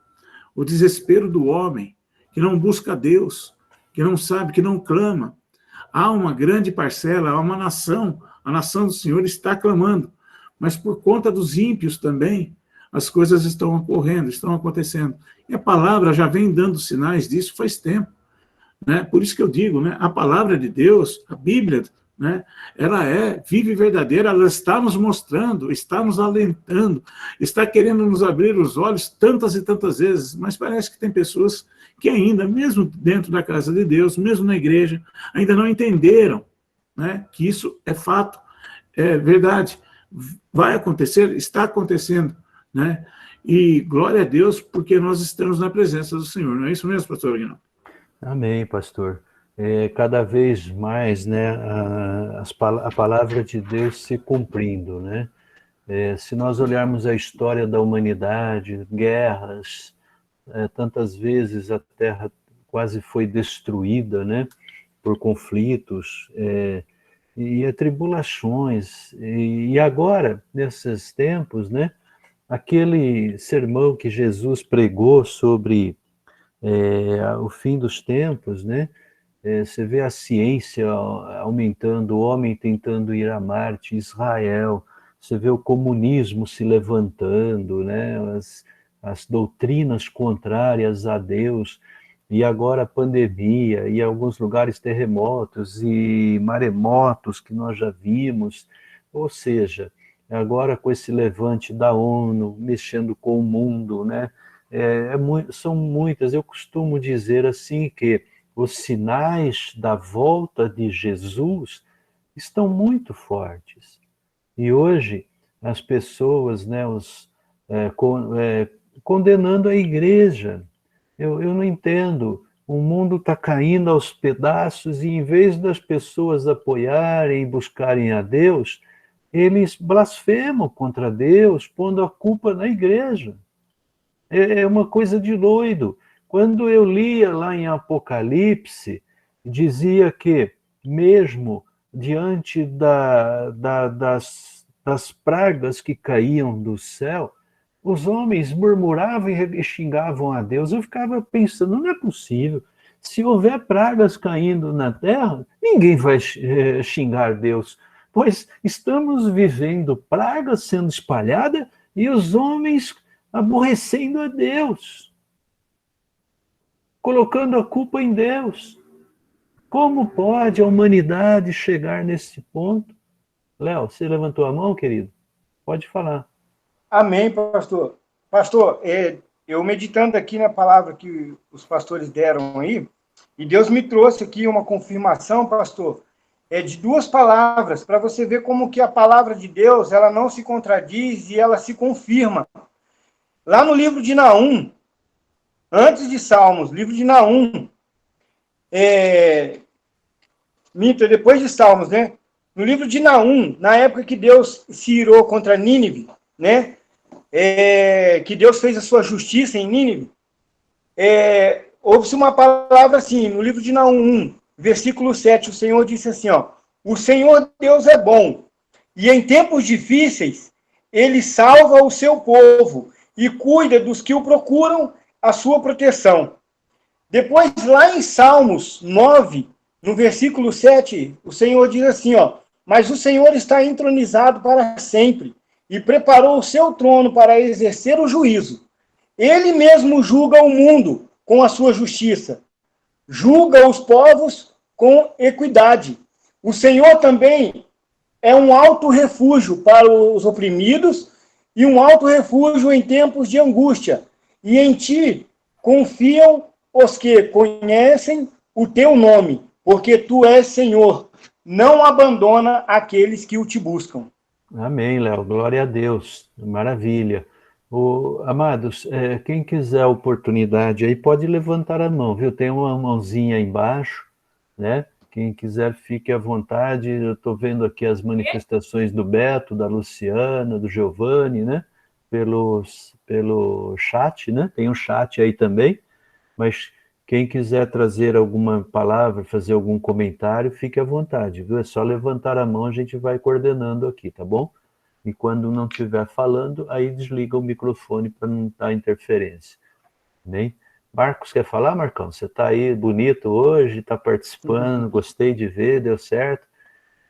o desespero do homem que não busca Deus, que não sabe, que não clama. Há uma grande parcela, há uma nação, a nação do Senhor está clamando, mas por conta dos ímpios também, as coisas estão ocorrendo, estão acontecendo. E a palavra já vem dando sinais disso faz tempo, né? Por isso que eu digo, né, a palavra de Deus, a Bíblia, né, ela é viva e verdadeira, ela está nos mostrando, está nos alentando, está querendo nos abrir os olhos tantas e tantas vezes, mas parece que tem pessoas que ainda, mesmo dentro da casa de Deus, mesmo na igreja, ainda não entenderam, né, que isso é fato, é verdade, vai acontecer, está acontecendo, né? E glória a Deus, porque nós estamos na presença do Senhor, não é isso mesmo, pastor Aguinaldo? Amém, pastor. Cada vez mais, né, a palavra de Deus se cumprindo, né? Se nós olharmos a história da humanidade, guerras, tantas vezes a Terra quase foi destruída, né, por conflitos e tribulações. E agora, nesses tempos, né, aquele sermão que Jesus pregou sobre o fim dos tempos, né? Você vê a ciência aumentando, o homem tentando ir a Marte, Israel, você vê o comunismo se levantando, né? As doutrinas contrárias a Deus, e agora a pandemia, e alguns lugares terremotos e maremotos que nós já vimos, ou seja, agora com esse levante da ONU, mexendo com o mundo, né? São muitas, eu costumo dizer assim que os sinais da volta de Jesus estão muito fortes. E hoje as pessoas, né, condenando a igreja. Eu não entendo. O mundo está caindo aos pedaços e, em vez das pessoas apoiarem e buscarem a Deus, eles blasfemam contra Deus, pondo a culpa na igreja. É uma coisa de doido. Quando eu lia lá em Apocalipse, dizia que, mesmo diante das pragas que caíam do céu, os homens murmuravam e xingavam a Deus. Eu ficava pensando, não é possível. Se houver pragas caindo na terra, ninguém vai xingar Deus, pois estamos vivendo pragas sendo espalhadas e os homens aborrecendo a Deus, colocando a culpa em Deus. Como pode a humanidade chegar nesse ponto? Léo, você levantou a mão, querido? Pode falar. Amém, pastor. Pastor, eu meditando aqui na palavra que os pastores deram aí, e Deus me trouxe aqui uma confirmação, pastor, de duas palavras, para você ver como que a palavra de Deus, ela não se contradiz e ela se confirma. Lá no livro de Naum, antes de Salmos, livro de Naum, depois de Salmos, né? No livro de Naum, na época que Deus se irou contra Nínive, né? Que Deus fez a sua justiça em Nínive, houve-se uma palavra assim, no livro de Naum 1, versículo 7, o Senhor disse assim, ó, o Senhor Deus é bom, e em tempos difíceis, Ele salva o seu povo, e cuida dos que o procuram a sua proteção. Depois, lá em Salmos 9, no versículo 7, o Senhor diz assim, ó, mas o Senhor está entronizado para sempre, e preparou o seu trono para exercer o juízo. Ele mesmo julga o mundo com a sua justiça, julga os povos com equidade. O Senhor também é um alto refúgio para os oprimidos e um alto refúgio em tempos de angústia. E em ti confiam os que conhecem o teu nome, porque tu és Senhor, não abandona aqueles que o te buscam. Amém, Léo. Glória a Deus. Maravilha. Amados, quem quiser a oportunidade aí pode levantar a mão, viu? Tem uma mãozinha aí embaixo, né? Quem quiser, fique à vontade. Eu estou vendo aqui as manifestações do Beto, da Luciana, do Giovanni, né? Pelo chat, né? Tem um chat aí também, mas quem quiser trazer alguma palavra, fazer algum comentário, fique à vontade, viu? É só levantar a mão, a gente vai coordenando aqui, tá bom? E quando não estiver falando, aí desliga o microfone para não dar interferência. Bem? Marcos, quer falar, Marcão? Você está aí bonito hoje, está participando, gostei de ver, deu certo.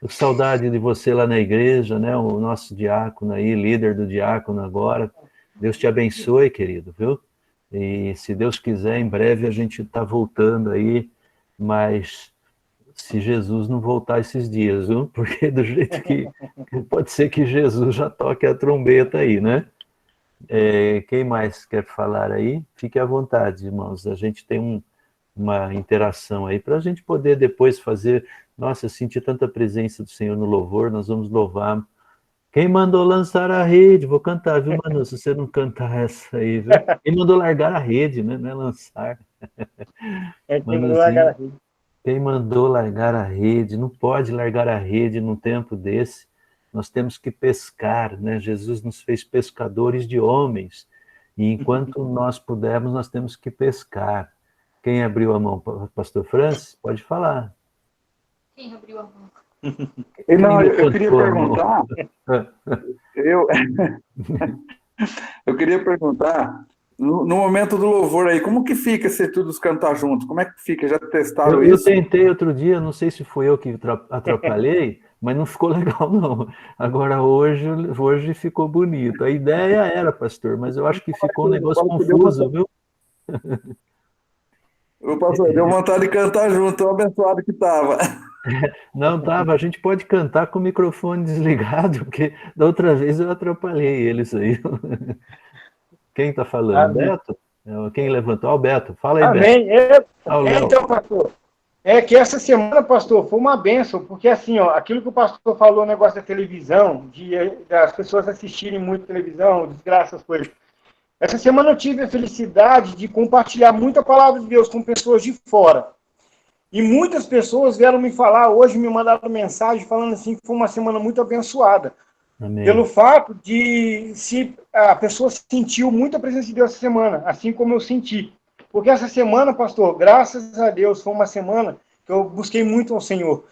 Saudade de você lá na igreja, né? O nosso diácono aí, líder do diácono agora. Deus te abençoe, querido, viu? E se Deus quiser, em breve a gente está voltando aí, mas se Jesus não voltar esses dias, viu? Porque do jeito que pode ser que Jesus já toque a trombeta aí, né? Quem mais quer falar aí? Fique à vontade, irmãos. A gente tem uma interação aí para a gente poder depois fazer. Nossa, eu senti tanta presença do Senhor no louvor, nós vamos louvar. Quem mandou lançar a rede? Vou cantar, viu, Manu? Se você não cantar essa aí, viu? Quem mandou largar a rede, né? Não é lançar. Quem mandou largar a rede? Não pode largar a rede num tempo desse. Nós temos que pescar, né? Jesus nos fez pescadores de homens. E enquanto nós pudermos, nós temos que pescar. Quem abriu a mão? Pastor Francis? Pode falar. Quem abriu a mão? Não, eu queria perguntar. Eu queria perguntar, no momento do louvor aí, como que fica se todos cantar junto? Como é que fica? Já testaram isso? Eu tentei outro dia, não sei se foi eu que atrapalhei, mas não ficou legal, não. Agora, hoje ficou bonito. A ideia era, pastor, mas eu acho que ficou um negócio confuso, viu? O pastor deu vontade de cantar junto, tão abençoado que estava. Não, tava. A gente pode cantar com o microfone desligado, porque da outra vez eu atrapalhei eles aí. Quem está falando? Amém. Beto? Quem levantou? O Beto. Fala aí, Amém. Beto. Então, pastor, É que essa semana, pastor, foi uma bênção, porque assim, ó, aquilo que o pastor falou, o negócio da televisão, de as pessoas assistirem muito televisão, desgraça, as coisas. Essa semana eu tive a felicidade de compartilhar muita palavra de Deus com pessoas de fora. E muitas pessoas vieram me falar hoje, me mandaram mensagem falando assim que foi uma semana muito abençoada. Amém. Pelo fato de se a pessoa sentiu muita presença de Deus essa semana, assim como eu senti. Porque essa semana, pastor, graças a Deus, foi uma semana que eu busquei muito ao Senhor.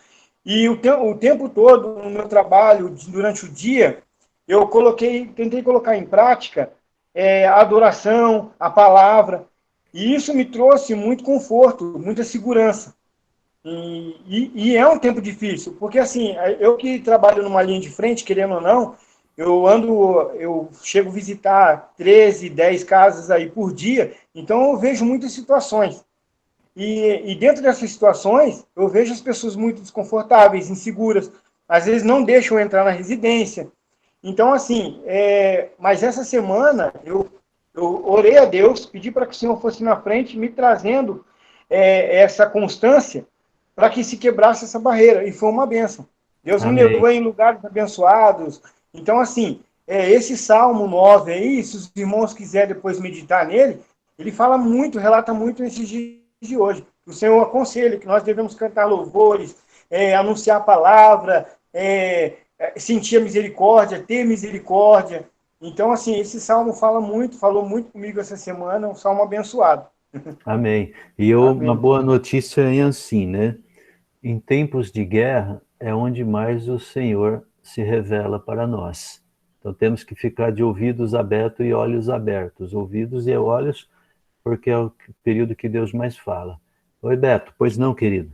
E o tempo todo, no meu trabalho, durante o dia, eu tentei colocar em prática a adoração, a palavra. E isso me trouxe muito conforto, muita segurança. E é um tempo difícil, porque assim, eu que trabalho numa linha de frente, querendo ou não, eu chego a visitar 13, 10 casas aí por dia, então eu vejo muitas situações. E dentro dessas situações, eu vejo as pessoas muito desconfortáveis, inseguras, às vezes não deixam entrar na residência. Então, assim, mas essa semana eu orei a Deus, pedi para que o Senhor fosse na frente, me trazendo essa constância para que se quebrasse essa barreira, e foi uma bênção. Deus me Amém. levou em lugares abençoados. Então, assim, esse Salmo 9 aí, se os irmãos quiserem depois meditar nele, ele fala muito, relata muito nesses dias de hoje. O Senhor aconselha que nós devemos cantar louvores, anunciar a palavra, sentir a misericórdia, ter misericórdia. Então, assim, esse salmo falou muito comigo essa semana, um salmo abençoado. Amém. E uma Amém. boa notícia é assim, né? Em tempos de guerra é onde mais o Senhor se revela para nós. Então temos que ficar de ouvidos abertos e olhos abertos. Ouvidos e olhos, porque é o período que Deus mais fala. Oi, Beto. Pois não, querido?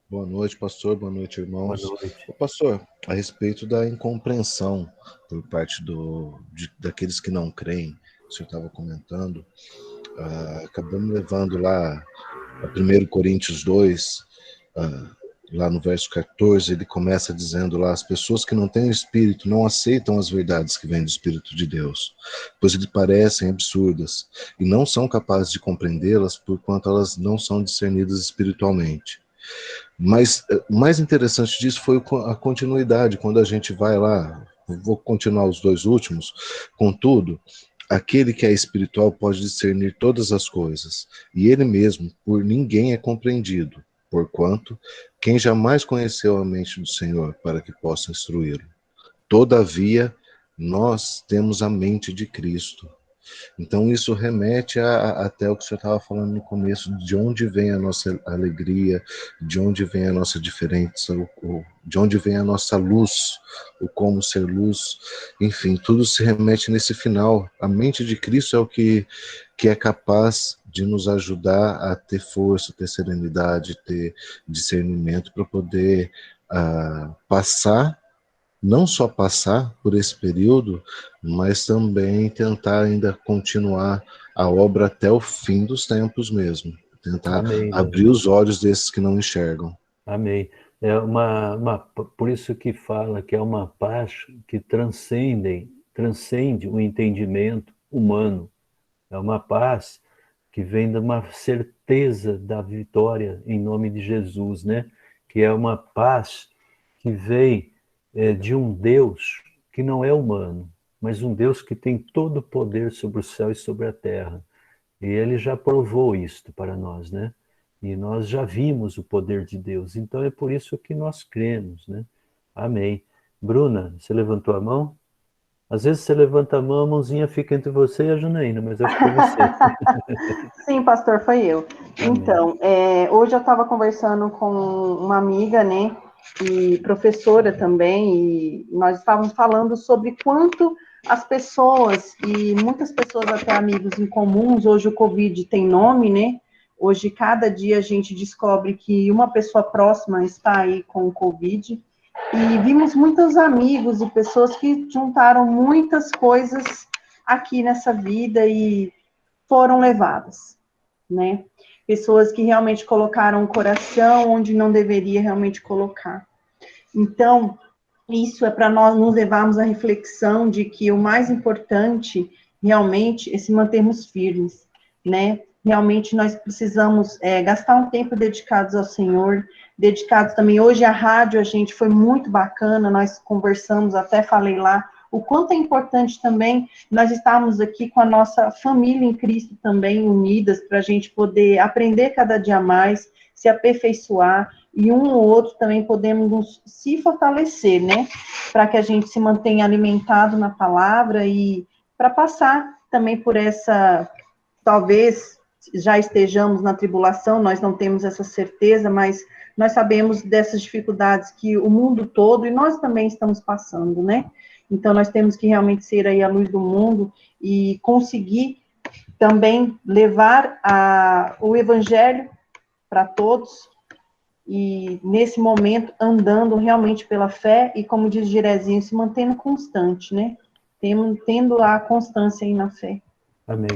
Boa noite, pastor. Boa noite, Boa irmãos. noite. Ô, pastor, a respeito da incompreensão por parte daqueles que não creem, o senhor estava comentando, acabamos levando lá a 1 Coríntios 2, lá no verso 14, ele começa dizendo lá, as pessoas que não têm o Espírito não aceitam as verdades que vêm do Espírito de Deus, pois lhe parecem absurdas, e não são capazes de compreendê-las, porquanto elas não são discernidas espiritualmente. Mas o mais interessante disso foi a continuidade, quando a gente vai lá, vou continuar os dois últimos, contudo, aquele que é espiritual pode discernir todas as coisas, e ele mesmo por ninguém é compreendido, porquanto quem jamais conheceu a mente do Senhor para que possa instruí-lo. Todavia, nós temos a mente de Cristo. Então isso remete até o que o senhor estava falando no começo, de onde vem a nossa alegria, de onde vem a nossa diferença, de onde vem a nossa luz, o como ser luz, enfim, tudo se remete nesse final. A mente de Cristo é o que é capaz de nos ajudar a ter força, ter serenidade, ter discernimento para poder passar, não só passar por esse período, mas também tentar ainda continuar a obra até o fim dos tempos mesmo. Tentar Amém, abrir os olhos desses que não enxergam. Amém. Por isso que fala que é uma paz que transcende o entendimento humano. É uma paz que vem de uma certeza da vitória em nome de Jesus, né? Que é uma paz que vem de um Deus que não é humano, mas um Deus que tem todo o poder sobre o céu e sobre a terra. E ele já provou isto para nós, né? E nós já vimos o poder de Deus. Então é por isso que nós cremos, né? Amém. Bruna, você levantou a mão? Às vezes você levanta a mão, a mãozinha fica entre você e a Janaína, mas acho que foi você. Sim, pastor, foi eu. Amém. Então, hoje eu estava conversando com uma amiga, né, e professora também, e nós estávamos falando sobre quanto as pessoas, e muitas pessoas até amigos em comuns, hoje o Covid tem nome, né, hoje cada dia a gente descobre que uma pessoa próxima está aí com o Covid, e vimos muitos amigos e pessoas que juntaram muitas coisas aqui nessa vida e foram levadas, né? Pessoas que realmente colocaram o coração onde não deveria realmente colocar. Então, isso é para nós nos levarmos à reflexão de que o mais importante realmente é se mantermos firmes, né? realmente nós precisamos gastar um tempo dedicados ao Senhor, dedicados também, hoje a rádio, a gente foi muito bacana, nós conversamos, até falei lá, o quanto é importante também nós estarmos aqui com a nossa família em Cristo também, unidas, para a gente poder aprender cada dia mais, se aperfeiçoar, e um ou outro também podemos se fortalecer, né? Para que a gente se mantenha alimentado na palavra e para passar também por essa, talvez já estejamos na tribulação, nós não temos essa certeza, mas nós sabemos dessas dificuldades que o mundo todo, e nós também estamos passando, né? Então, nós temos que realmente ser aí a luz do mundo e conseguir também levar o evangelho para todos, e nesse momento andando realmente pela fé, e como diz Girezinho, se mantendo constante, né? Tendo a constância aí na fé. Amém.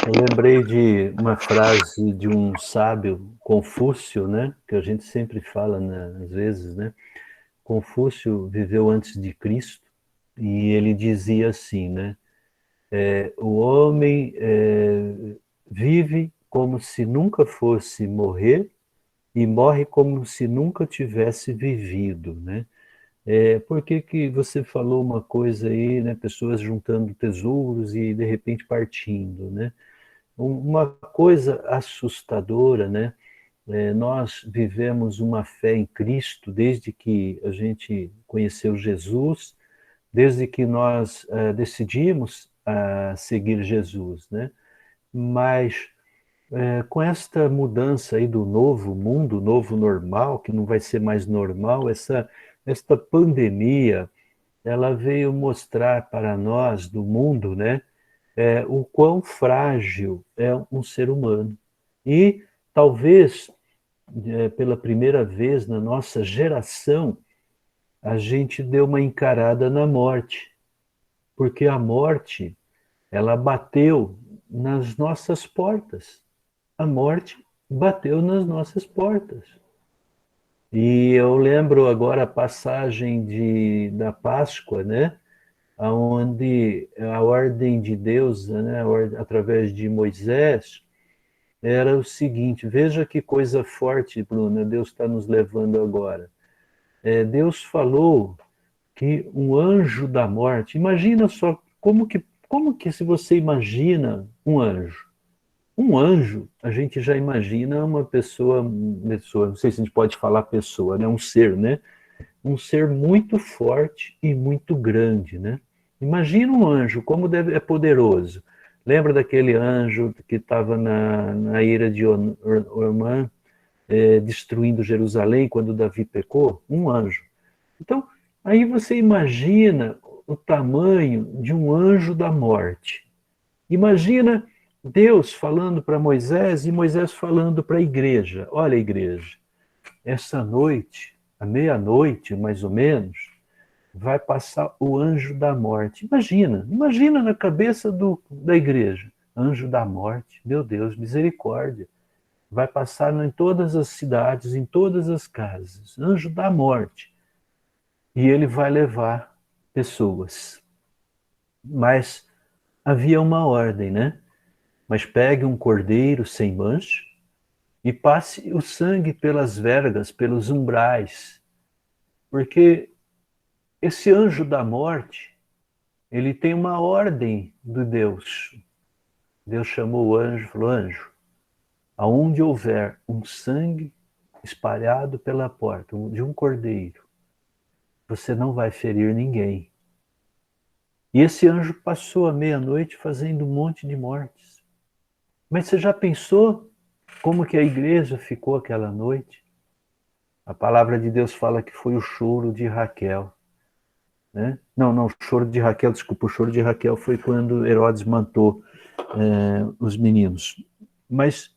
Eu lembrei de uma frase de um sábio, Confúcio, né? Que a gente sempre fala, né, às vezes, né? Confúcio viveu antes de Cristo e ele dizia assim, né? O homem vive como se nunca fosse morrer e morre como se nunca tivesse vivido, né? Por que você falou uma coisa aí, né? Pessoas juntando tesouros e de repente partindo, né? Uma coisa assustadora, né? Nós vivemos uma fé em Cristo desde que a gente conheceu Jesus, desde que nós decidimos seguir Jesus, né? Mas com esta mudança aí do novo mundo, novo normal, que não vai ser mais normal, esta pandemia, ela veio mostrar para nós do mundo, né? O quão frágil é um ser humano. E talvez, pela primeira vez na nossa geração, a gente deu uma encarada na morte, porque a morte, ela bateu nas nossas portas. A morte bateu nas nossas portas. E eu lembro agora a passagem da Páscoa, né? Onde a ordem de Deus, né, através de Moisés, era o seguinte, veja que coisa forte, Bruna, Deus está nos levando agora. Deus falou que um anjo da morte, imagina só, como que se você imagina um anjo, a gente já imagina uma pessoa, não sei se a gente pode falar pessoa, né, um ser, né? Um ser muito forte e muito grande, né? Imagina um anjo, como é poderoso. Lembra daquele anjo que estava na ira de Ormã, destruindo Jerusalém quando Davi pecou? Um anjo. Então, aí você imagina o tamanho de um anjo da morte. Imagina Deus falando para Moisés e Moisés falando para a igreja. Olha, igreja, essa noite, à meia-noite, mais ou menos, vai passar o anjo da morte. Imagina na cabeça da igreja. Anjo da morte, meu Deus, misericórdia. Vai passar em todas as cidades, em todas as casas. Anjo da morte. E ele vai levar pessoas. Mas havia uma ordem, né? Mas pegue um cordeiro sem mancha e passe o sangue pelas vergas, pelos umbrais. Porque esse anjo da morte, ele tem uma ordem do Deus. Deus chamou o anjo e falou, anjo, aonde houver um sangue espalhado pela porta de um cordeiro, você não vai ferir ninguém. E esse anjo passou a meia-noite fazendo um monte de mortes. Mas você já pensou como que a igreja ficou aquela noite? A palavra de Deus fala que foi o choro de Raquel. Né? Não, o choro de Raquel, desculpa, o choro de Raquel foi quando Herodes matou os meninos. Mas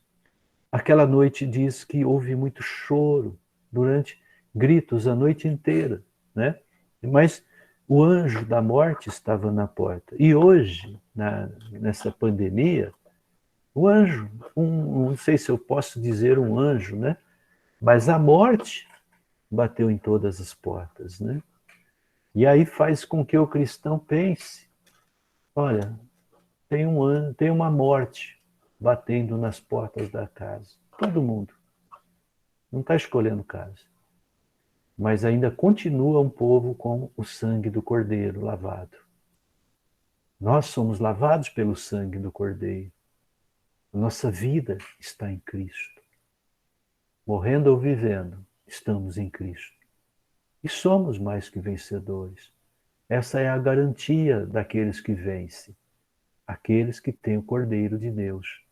aquela noite diz que houve muito choro, durante gritos a noite inteira, né? Mas o anjo da morte estava na porta. E hoje, nessa pandemia, o anjo, não sei se eu posso dizer um anjo, né? Mas a morte bateu em todas as portas, né? E aí faz com que o cristão pense, olha, tem uma morte batendo nas portas da casa. Todo mundo. Não está escolhendo casa. Mas ainda continua um povo com o sangue do Cordeiro lavado. Nós somos lavados pelo sangue do Cordeiro. Nossa vida está em Cristo. Morrendo ou vivendo, estamos em Cristo. E somos mais que vencedores. Essa é a garantia daqueles que vencem. Aqueles que têm o Cordeiro de Deus.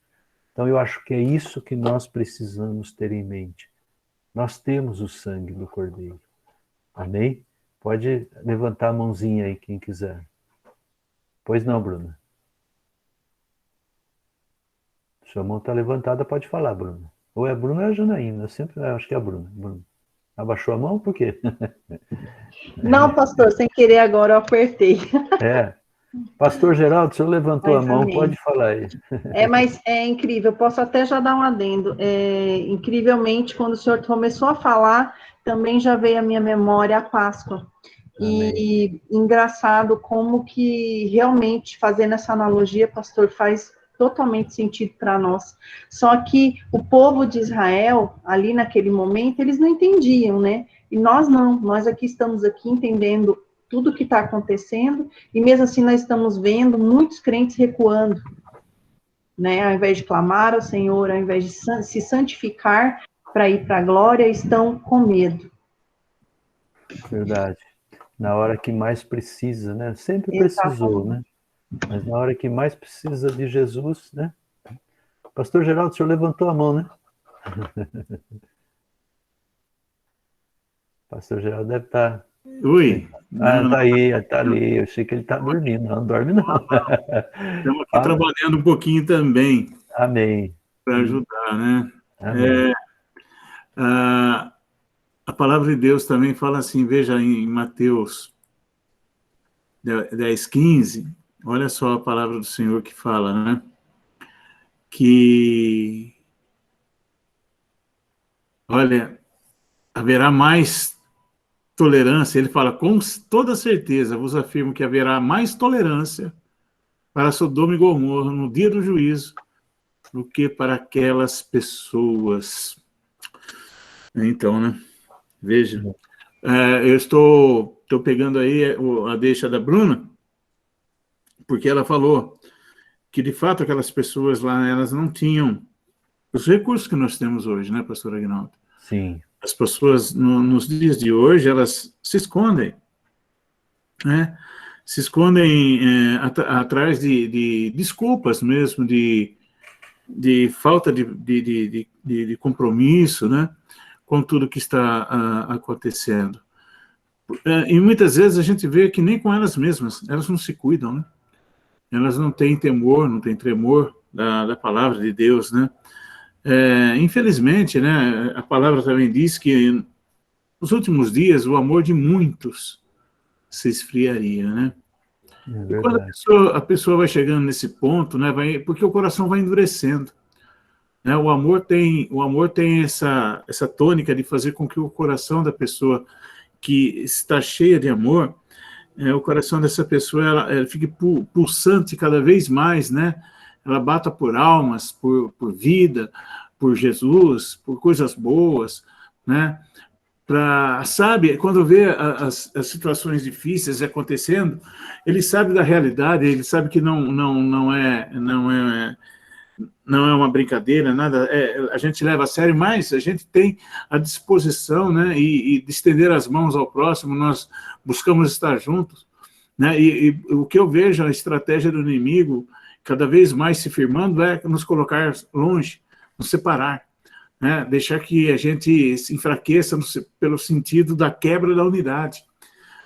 Então eu acho que é isso que nós precisamos ter em mente. Nós temos o sangue do Cordeiro. Amém? Pode levantar a mãozinha aí, quem quiser. Pois não, Bruna? Sua mão está levantada, pode falar, Bruna. Ou é a Bruna ou é a Janaína. Eu sempre acho que é a Bruna. Bruna. Abaixou a mão? Por quê? Não, pastor, sem querer agora eu apertei. Pastor Geraldo, o senhor levantou a mão, amém. pode falar aí. Mas é incrível, posso até já dar um adendo. Incrivelmente, quando o senhor começou a falar, também já veio à minha memória a Páscoa. Amém. E engraçado como que realmente, fazendo essa analogia, pastor, faz totalmente sentido para nós. Só que o povo de Israel, ali naquele momento, eles não entendiam, né? E nós não, nós aqui estamos aqui entendendo tudo o que está acontecendo, e mesmo assim nós estamos vendo muitos crentes recuando, né? Ao invés de clamar ao Senhor, ao invés de se santificar para ir para a glória, estão com medo. Verdade. Na hora que mais precisa, né? Sempre precisou, né? Mas na hora que mais precisa de Jesus, né? Pastor Geraldo, o senhor levantou a mão, né? Pastor Geraldo deve estar... Oi. Tá aí, tá ali. Eu achei que ele tá dormindo. Não dorme, não. Estamos aqui trabalhando um pouquinho também. Amém. Para ajudar, né? Amém. A palavra de Deus também fala assim, veja em Mateus 10:15, olha só a palavra do Senhor que fala, né? Que, olha, haverá mais tolerância, ele fala, com toda certeza, vos afirmo que haverá mais tolerância para Sodoma e Gomorra no dia do juízo do que para aquelas pessoas. Então, né? Veja, eu estou pegando aí a deixa da Bruna, porque ela falou que, de fato, aquelas pessoas lá, elas não tinham os recursos que nós temos hoje, né, pastor Aguinaldo? Sim. As pessoas, nos dias de hoje, elas se escondem, né? Se escondem atrás de desculpas mesmo, de falta de compromisso, né, com tudo que está acontecendo. E muitas vezes a gente vê que nem com elas mesmas, elas não se cuidam, né? Elas não têm temor, não têm tremor da palavra de Deus, né? Infelizmente, né, a palavra também diz que nos últimos dias o amor de muitos se esfriaria, né? E quando a pessoa vai chegando nesse ponto, né, porque o coração vai endurecendo, né? O amor tem essa tônica de fazer com que o coração da pessoa que está cheia de amor, o coração dessa pessoa ela fique pulsante cada vez mais, né? Ela bata por almas, por vida, por Jesus, por coisas boas, né? Sabe, quando vê as situações difíceis acontecendo, ele sabe da realidade, ele sabe que não é uma brincadeira, nada, a gente leva a sério, mas a gente tem a disposição, né, e de estender as mãos ao próximo, nós buscamos estar juntos, né, e o que eu vejo, a estratégia do inimigo, cada vez mais se firmando, é nos colocar longe, nos separar, né, deixar que a gente se enfraqueça pelo sentido da quebra da unidade.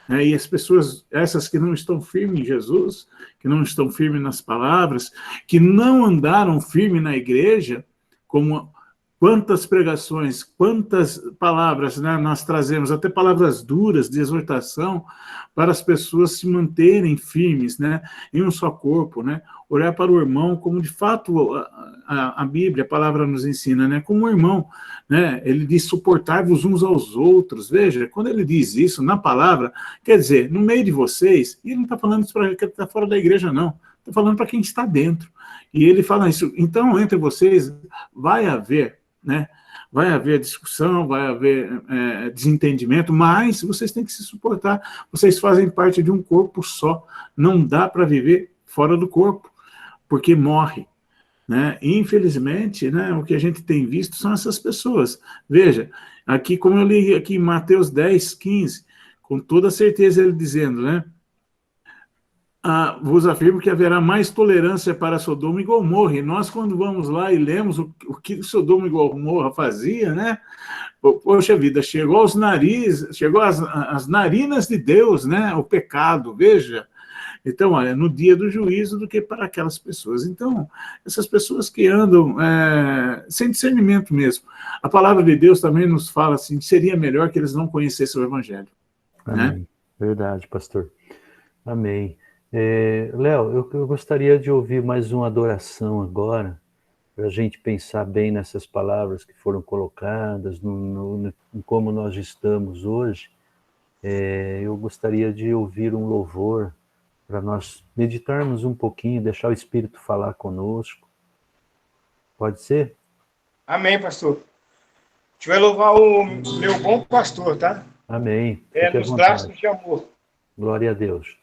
E as pessoas, essas que não estão firmes em Jesus, que não estão firmes nas palavras, que não andaram firme na igreja, como quantas pregações, quantas palavras, né, nós trazemos, até palavras duras de exortação, para as pessoas se manterem firmes, né, em um só corpo, né, olhar para o irmão como de fato a Bíblia, a palavra nos ensina, né, como um irmão, né, ele diz suportar-vos uns aos outros. Veja, quando ele diz isso na palavra, quer dizer, no meio de vocês, e ele não está falando isso para quem está fora da igreja, não, estou falando para quem está dentro. E ele fala isso. Então, entre vocês, vai haver, né? Vai haver discussão, vai haver desentendimento, mas vocês têm que se suportar. Vocês fazem parte de um corpo só. Não dá para viver fora do corpo, porque morre. Né? Infelizmente, né, o que a gente tem visto são essas pessoas. Veja, aqui, como eu li aqui em Mateus 10, 15, com toda certeza ele dizendo, né? Vos afirmo que haverá mais tolerância para Sodoma e Gomorra. E nós, quando vamos lá e lemos o que Sodoma e Gomorra fazia, né? Poxa vida, chegou aos narizes, chegou às narinas de Deus, né? O pecado, veja. Então, olha, no dia do juízo do que para aquelas pessoas. Então, essas pessoas que andam sem discernimento mesmo. A palavra de Deus também nos fala assim, seria melhor que eles não conhecessem o Evangelho. Amém. Né? Verdade, pastor. Amém. Léo, eu gostaria de ouvir mais uma adoração agora, para a gente pensar bem nessas palavras que foram colocadas, em como nós estamos hoje. Eu gostaria de ouvir um louvor, para nós meditarmos um pouquinho, deixar o Espírito falar conosco. Pode ser? Amém, pastor. A gente vai louvar o meu bom pastor, tá? Amém. Fique à Nos vontade. braços de amor. Glória a Deus.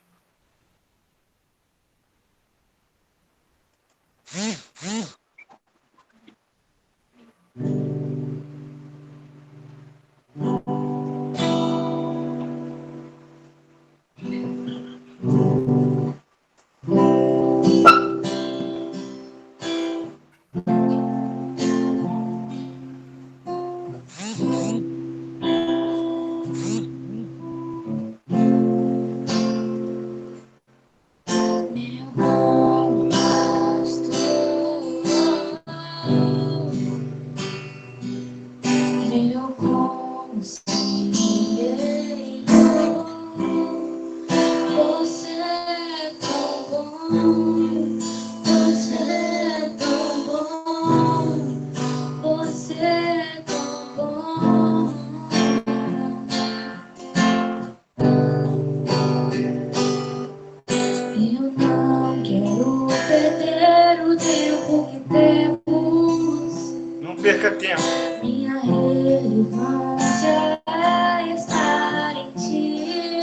Não perca tempo. Minha relevância é estar em ti,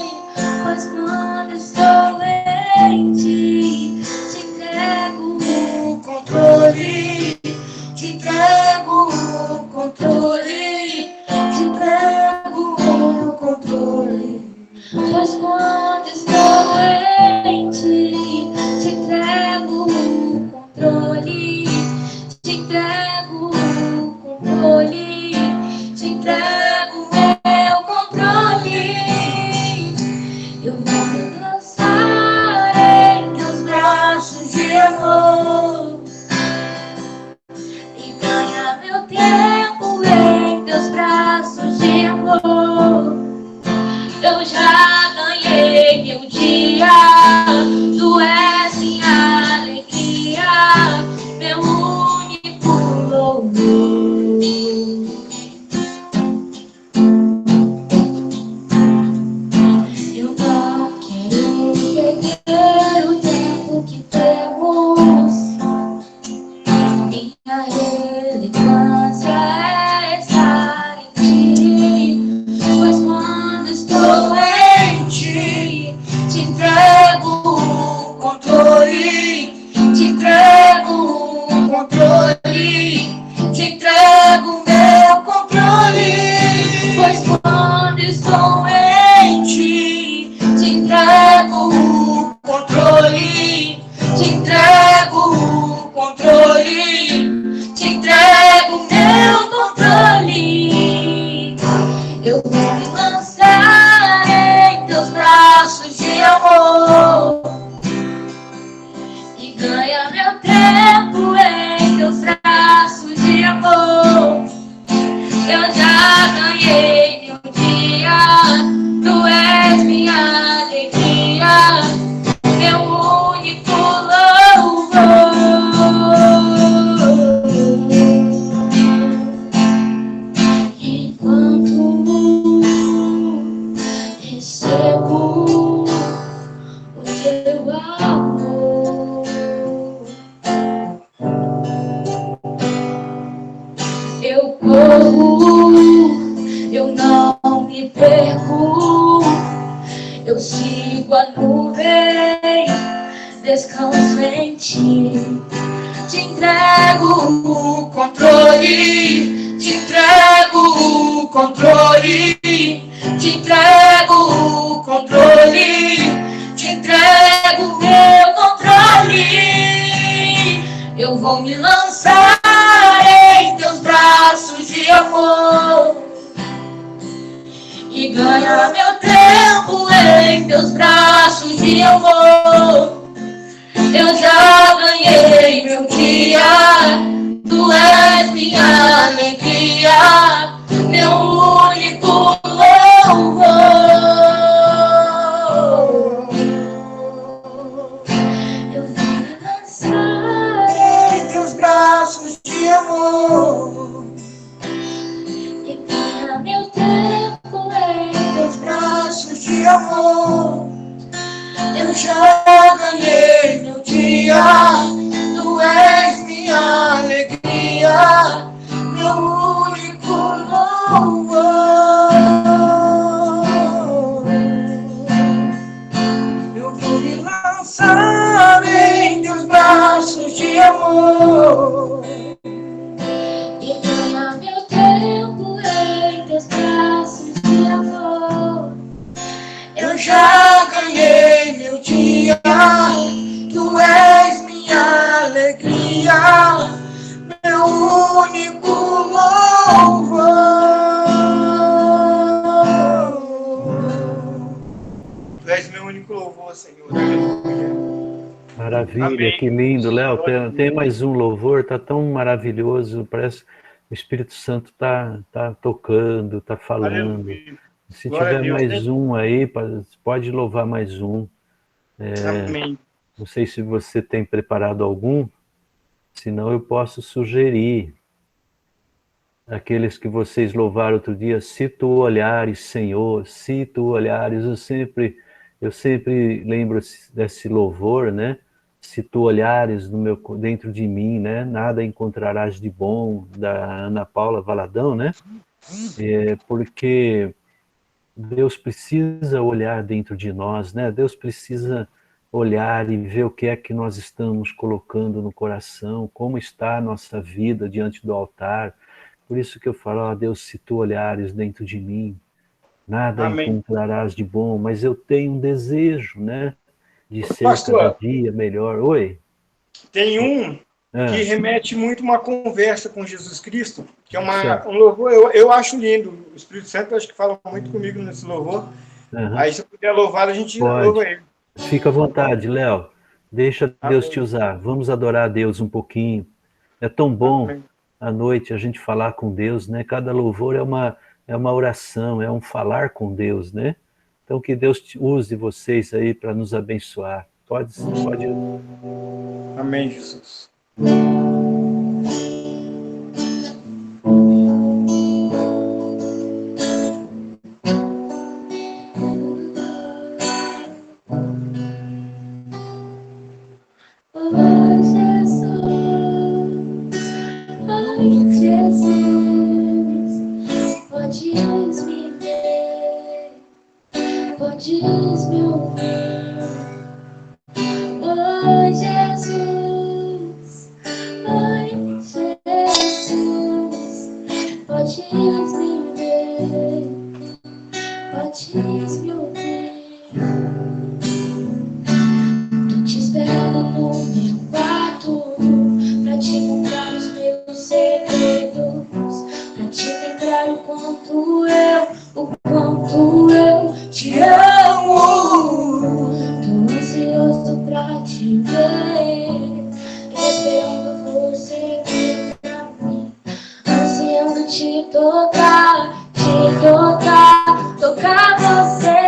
pois quando estou em ti, te entrego o controle, te entrego o controle, te entrego o controle, pois quando estou em ti, te entrego o controle, te entrego o controle, te entrego o meu controle. Eu vou me lançar em teus braços de amor e ganhar meu tempo em teus braços de amor. Eu já ganhei meu dia, tu és minha alegria, meu único louvor. Eu não quero perder o tempo que temos. Minha relevância é estar em ti, pois quando estou em ti, te entrego o controle, te entrego o controle, te entrego o meu controle, pois quando estou em ti, te entrego o controle, te entrego o controle, te entrego o meu controle. Eu vou me lançar em teus braços de amor e ganhar meu tempo em teus braços de amor. Eu já ganhei meu dia, tu és minha alegria, meu único louvor. Enquanto recebo o teu amor, ti. Te entrego o controle, te entrego o controle, te entrego o controle, te entrego o meu controle. Eu vou me lançar em teus braços de amor e ganhar meu tempo em teus braços de amor. Eu já ganhei meu dia, tu és minha alegria, meu único louvor. Eu vou me lançar em teus braços de amor e ganhar meu tempo em teus braços de amor. Eu já ganhei meu dia, tu és minha alegria, meu único louvor. Eu vou me lançar em teus braços de amor e ganhar meu tempo em teus braços de amor. Eu já ganhei meu dia, tu és minha alegria, meu único louvor. Tu és meu único louvor, Senhor. Aleluia. Maravilha, Amém. que lindo, Léo. Tem mais um louvor, tá tão maravilhoso, parece que o Espírito Santo tá tocando, tá falando. Aleluia. Se Glória a tiver Deus, mais né? um aí, pode louvar mais um. Amém. Não sei se você tem preparado algum, senão eu posso sugerir. Aqueles que vocês louvaram outro dia, se tu olhares, Senhor, se tu olhares, eu sempre lembro desse louvor, né? Se tu olhares dentro de mim, né? Nada encontrarás de bom, da Ana Paula Valadão, né? Porque Deus precisa olhar dentro de nós, né? Deus precisa olhar e ver o que é que nós estamos colocando no coração, como está a nossa vida diante do altar. Por isso que eu falo, ó Deus, se tu olhares dentro de mim, nada Amém. encontrarás de bom, mas eu tenho um desejo, né? De ser Pastor, cada dia melhor. Oi? tem um que remete muito a uma conversa com Jesus Cristo, que é Certo. um louvor, eu acho lindo. O Espírito Santo acho que fala muito comigo nesse louvor. Aí se eu puder louvá-lo, a gente louva ele. Fica à vontade, Léo. Deixa Deus Amém. te usar. Vamos adorar a Deus um pouquinho. É tão bom Amém. à noite a gente falar com Deus, né? Cada louvor é uma oração, é um falar com Deus, né? Então que Deus use vocês aí para nos abençoar. Pode. Amém, Jesus. Oh, Jesus, oh, Jesus, podes me ver, podes me ouvir. Oh, Jesus, oh, Jesus, podes me ver, podes me ouvir. Tô te esperando no meu quarto pra te contar os meus segredos, pra te lembrar o quanto eu te amo. Tô ansioso pra te ver, esperando você vir pra mim, ansiando te tocar, tocar você.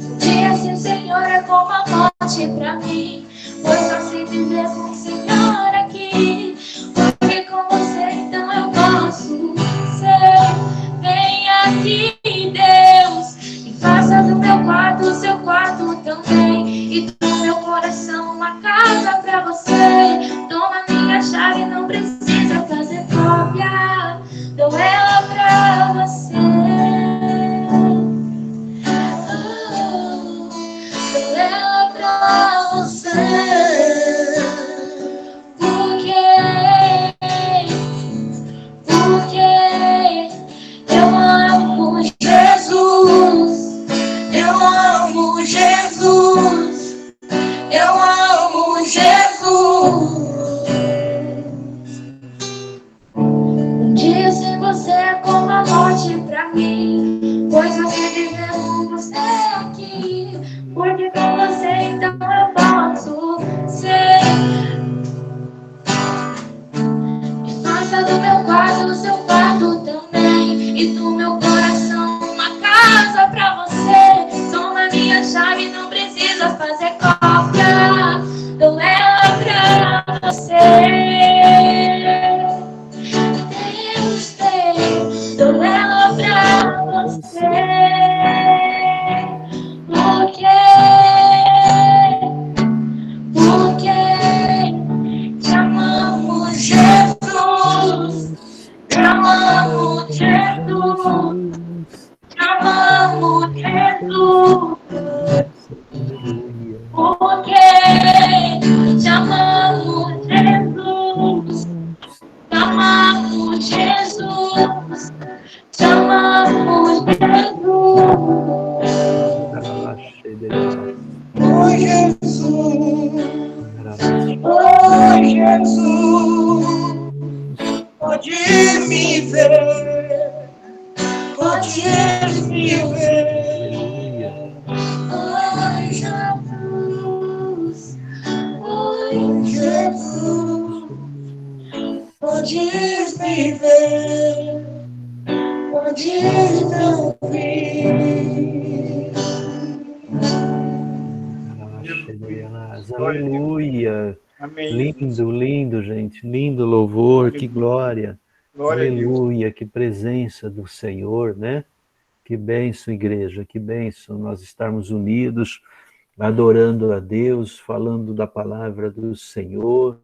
Um dia sem o Senhor é como a morte pra mim, pois só se viver com o Senhor aqui, porque com você então eu posso ser. Vem aqui, Deus, e faça do meu quarto o seu quarto também, e do meu coração uma casa pra você. Toma minha chave, não precisa fazer cópia, dou ela pra você. Dou ela pra você. pra mim, pois só sei viver com você aqui, porque com você então eu posso ser. E faça do meu quarto o seu quarto também, e do meu coração uma casa pra você. Toma minha chave, não precisa fazer cópia, dou ela pra você. Deus tem, dou ela pra você. Porque te amamos, Jesus. Te amamos, Jesus. Te amamos, Jesus. Porque te amamos, Jesus. Te amamos, Jesus. Te amamos, Jesus. Oh, Jesus. Oh, Jesus. Pode me ver. Pode me ver. Oh, Jesus. Oh, Jesus. Pode me ver. Pode me ouvir. Aleluia. Amém. Lindo, lindo, gente. Lindo louvor, que glória. Glória a Deus. Aleluia, que presença do Senhor, né? Que bênção, igreja, que bênção nós estarmos unidos, adorando a Deus, falando da palavra do Senhor.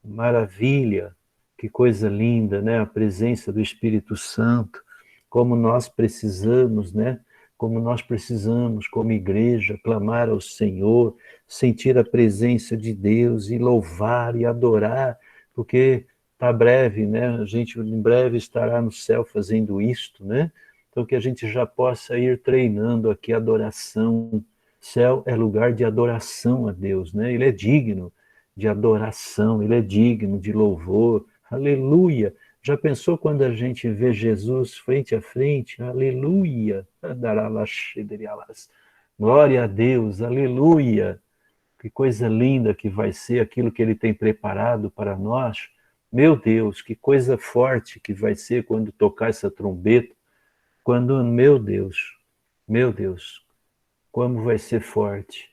Maravilha, que coisa linda, né? A presença do Espírito Santo, como nós precisamos, né? Como nós precisamos, como igreja, clamar ao Senhor, sentir a presença de Deus e louvar e adorar, porque está breve, né? A gente em breve estará no céu fazendo isto, né? Então que a gente já possa ir treinando aqui a adoração. Céu é lugar de adoração a Deus, né? Ele é digno de adoração, ele é digno de louvor. Aleluia! Já pensou quando a gente vê Jesus frente a frente? Aleluia! Glória a Deus, aleluia! Que coisa linda que vai ser aquilo que ele tem preparado para nós. Meu Deus, que coisa forte que vai ser quando tocar essa trombeta. Quando, meu Deus, como vai ser forte.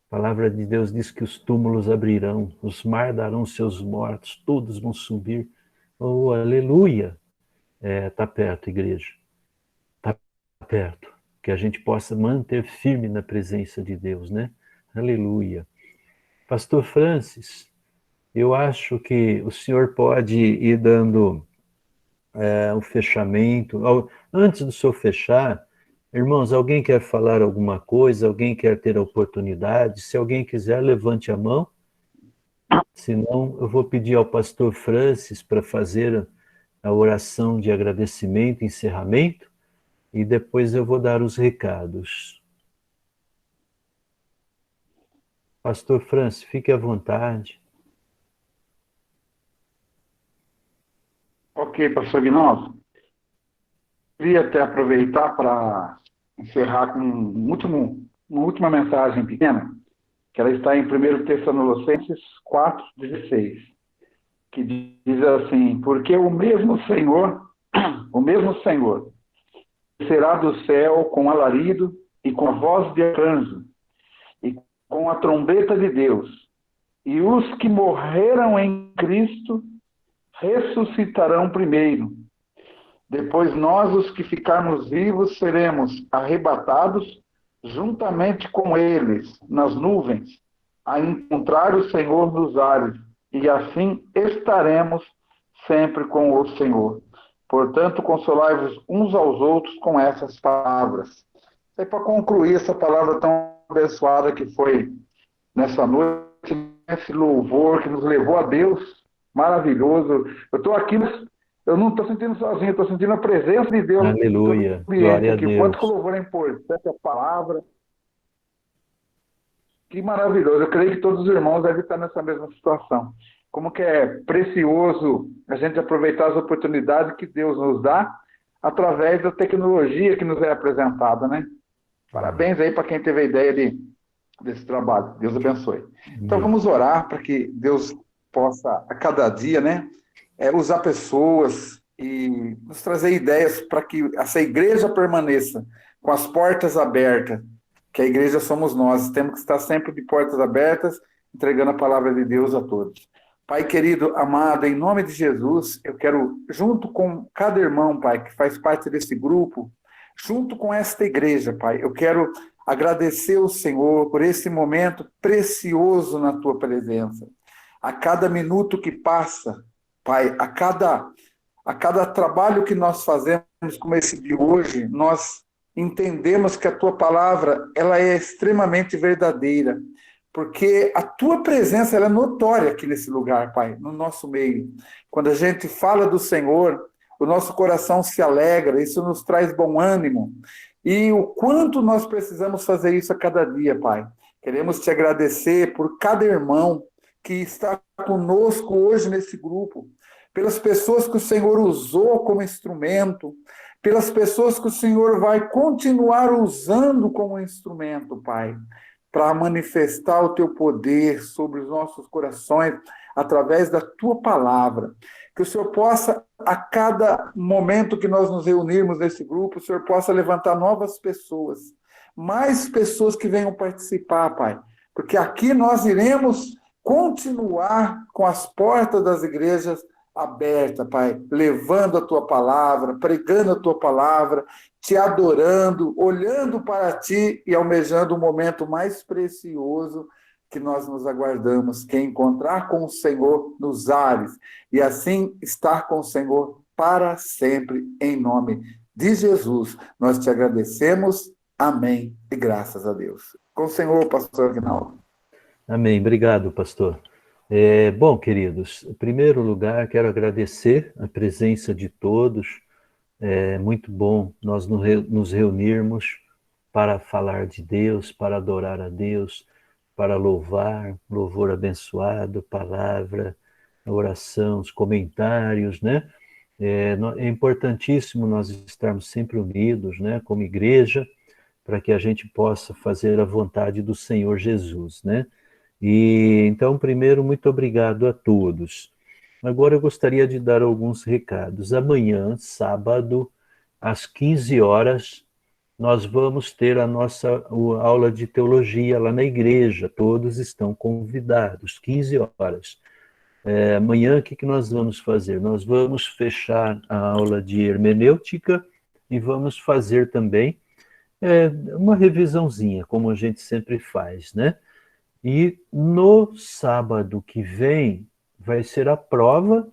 A palavra de Deus diz que os túmulos abrirão, os mar darão seus mortos, todos vão subir. Oh, aleluia! Está perto, igreja. Está perto. Que a gente possa manter firme na presença de Deus, né? Aleluia. Pastor Francis, eu acho que o senhor pode ir dando um fechamento. Antes do senhor fechar, irmãos, alguém quer falar alguma coisa? Alguém quer ter a oportunidade? Se alguém quiser, levante a mão. Senão, eu vou pedir ao pastor Francis para fazer a oração de agradecimento, encerramento, e depois eu vou dar os recados. Pastor Francis, fique à vontade. Ok, pastor Guinaldo. Queria até aproveitar para encerrar com uma última mensagem pequena, que ela está em 1 Tessalonicenses 4,16, que diz assim: porque o mesmo Senhor será do céu com alarido e com a voz de arcanjo e com a trombeta de Deus, e os que morreram em Cristo ressuscitarão primeiro. Depois nós, os que ficarmos vivos, seremos arrebatados juntamente com eles nas nuvens, a encontrar o Senhor nos ares, e assim estaremos sempre com o Senhor. Portanto, consolai-vos uns aos outros com essas palavras. E para concluir essa palavra tão abençoada que foi nessa noite, esse louvor que nos levou a Deus, maravilhoso. Eu estou aqui, eu não estou sentindo sozinho, estou sentindo a presença de Deus. Aleluia, glória a Deus. Quanto que o louvor é importante, a palavra. Que maravilhoso. Eu creio que todos os irmãos devem estar nessa mesma situação. Como que é precioso a gente aproveitar as oportunidades que Deus nos dá, através da tecnologia que nos é apresentada, né? Parabéns aí para quem teve a ideia desse trabalho. Deus abençoe. Então vamos orar para que Deus possa, a cada dia, né, usar pessoas e nos trazer ideias para que essa igreja permaneça com as portas abertas, que a igreja somos nós. Temos que estar sempre de portas abertas, entregando a palavra de Deus a todos. Pai querido, amado, em nome de Jesus, eu quero, junto com cada irmão, Pai, que faz parte desse grupo, junto com esta igreja, Pai, eu quero agradecer ao Senhor por esse momento precioso na Tua presença. A cada minuto que passa, Pai, a cada trabalho que nós fazemos, como esse de hoje, nós entendemos que a Tua palavra ela é extremamente verdadeira, porque a Tua presença ela é notória aqui nesse lugar, Pai, no nosso meio. Quando a gente fala do Senhor, o nosso coração se alegra, isso nos traz bom ânimo. E o quanto nós precisamos fazer isso a cada dia, Pai. Queremos te agradecer por cada irmão que está conosco hoje nesse grupo, pelas pessoas que o Senhor usou como instrumento, pelas pessoas que o Senhor vai continuar usando como instrumento, Pai, para manifestar o Teu poder sobre os nossos corações através da Tua palavra. Que o Senhor possa, a cada momento que nós nos reunirmos nesse grupo, o Senhor possa levantar novas pessoas, mais pessoas que venham participar, Pai, porque aqui nós iremos continuar com as portas das igrejas abertas, Pai, levando a Tua palavra, pregando a Tua palavra, te adorando, olhando para Ti e almejando o momento mais precioso que nós nos aguardamos, que é encontrar com o Senhor nos ares, e assim estar com o Senhor para sempre, em nome de Jesus. Nós te agradecemos, amém, e graças a Deus. Com o Senhor, pastor Aguinaldo. Amém, obrigado, pastor. Bom, queridos, em primeiro lugar, quero agradecer a presença de todos. É muito bom nós nos reunirmos para falar de Deus, para adorar a Deus, para louvar, louvor abençoado, palavra, oração, os comentários, né? É importantíssimo nós estarmos sempre unidos, né, como igreja, para que a gente possa fazer a vontade do Senhor Jesus, né? E então, primeiro, muito obrigado a todos. Agora eu gostaria de dar alguns recados. Amanhã, sábado, às 15 horas, nós vamos ter a nossa aula de teologia lá na igreja. Todos estão convidados, 15 horas. Amanhã, o que nós vamos fazer? Nós vamos fechar a aula de hermenêutica e vamos fazer também uma revisãozinha, como a gente sempre faz, né? E no sábado que vem vai ser a prova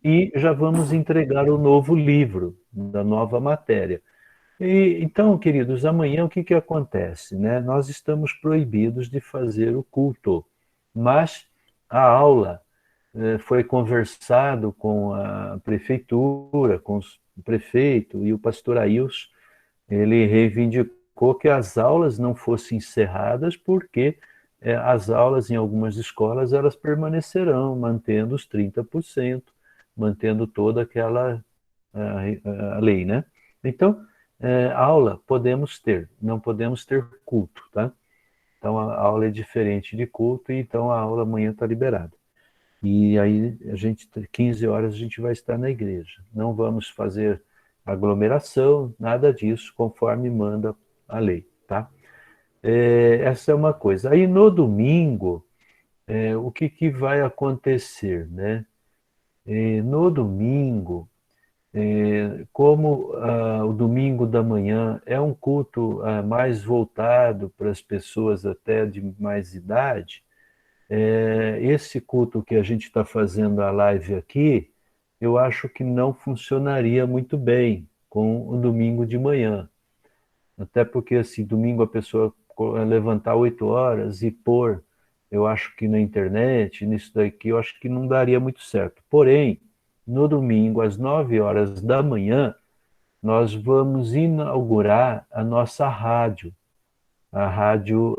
e já vamos entregar o novo livro, da nova matéria. Então, queridos, amanhã o que acontece, né? Nós estamos proibidos de fazer o culto, mas a aula foi conversado com a prefeitura, com o prefeito e o pastor Ails. Ele reivindicou que as aulas não fossem encerradas porque as aulas em algumas escolas elas permanecerão, mantendo os 30%, mantendo toda aquela a lei, né? Então, aula podemos ter, não podemos ter culto, tá? Então a aula é diferente de culto, e então a aula amanhã está liberada. E aí 15 horas a gente vai estar na igreja. Não vamos fazer aglomeração, nada disso, conforme manda a lei, tá? Essa é uma coisa. Aí no domingo, o que vai acontecer, né? No domingo, como o domingo da manhã é um culto mais voltado para as pessoas até de mais idade, esse culto que a gente está fazendo a live aqui, eu acho que não funcionaria muito bem com o domingo de manhã. Até porque, assim, domingo a pessoa levantar 8 horas e pôr, eu acho que na internet, nisso daqui, eu acho que não daria muito certo. Porém, no domingo, às 9 horas da manhã, nós vamos inaugurar a nossa rádio, a rádio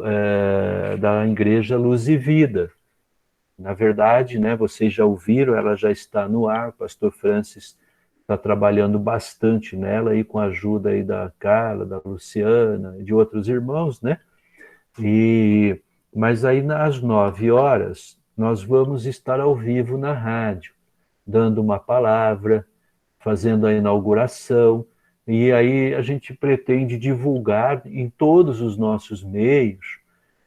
da Igreja Luz e Vida. Na verdade, né, vocês já ouviram, ela já está no ar, o pastor Francis está trabalhando bastante nela, aí, com a ajuda aí da Carla, da Luciana, de outros irmãos, né? Mas aí, às 9 horas, nós vamos estar ao vivo na rádio, dando uma palavra, fazendo a inauguração, e aí a gente pretende divulgar em todos os nossos meios,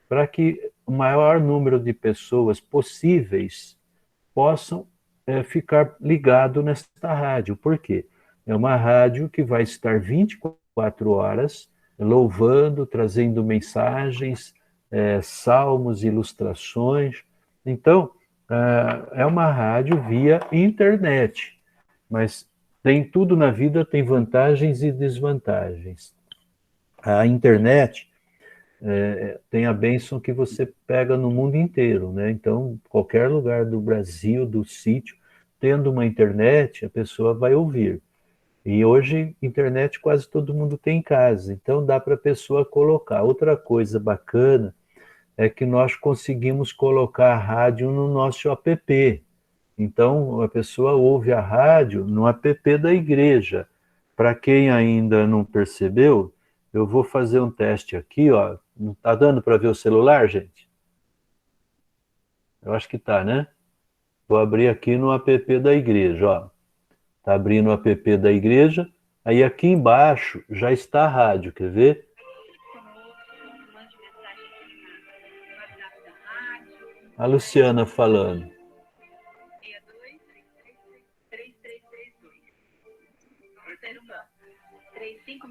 para que o maior número de pessoas possíveis possam ficar ligado nesta rádio. Por quê? É uma rádio que vai estar 24 horas louvando, trazendo mensagens, salmos, ilustrações. Então, é uma rádio via internet, mas tem tudo na vida, tem vantagens e desvantagens. A internet tem a bênção que você pega no mundo inteiro, né? Então, qualquer lugar do Brasil, do sítio, tendo uma internet, a pessoa vai ouvir. E hoje, internet quase todo mundo tem em casa, então dá para a pessoa colocar. Outra coisa bacana é que nós conseguimos colocar a rádio no nosso app. Então, a pessoa ouve a rádio no app da igreja. Para quem ainda não percebeu, eu vou fazer um teste aqui, ó. Não está dando para ver o celular, gente? Eu acho que está, né? Vou abrir aqui no app da igreja, ó. Está abrindo o app da igreja. Aí aqui embaixo já está a rádio, quer ver? A Luciana falando. 3562-3332.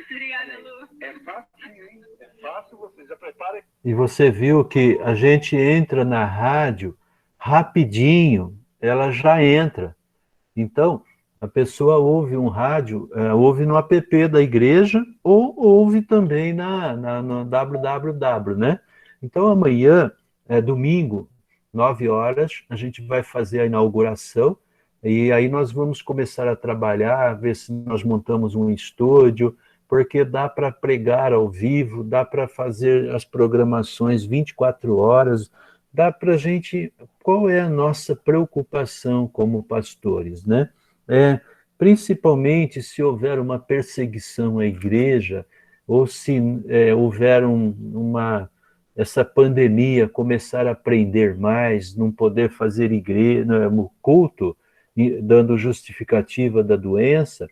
Obrigada, Lu. É fácil, hein? É fácil, você já prepara. E você viu que a gente entra na rádio rapidinho, ela já entra. Então, a pessoa ouve um rádio, ouve no app da igreja ou ouve também no www, né? Então, amanhã, domingo, 9 horas, a gente vai fazer a inauguração e aí nós vamos começar a trabalhar, ver se nós montamos um estúdio, porque dá para pregar ao vivo, dá para fazer as programações 24 horas, dá para a gente... Qual é a nossa preocupação como pastores, né? Principalmente se houver uma perseguição à igreja, ou se houver essa pandemia começar a prender mais, não poder fazer igreja, culto, dando justificativa da doença,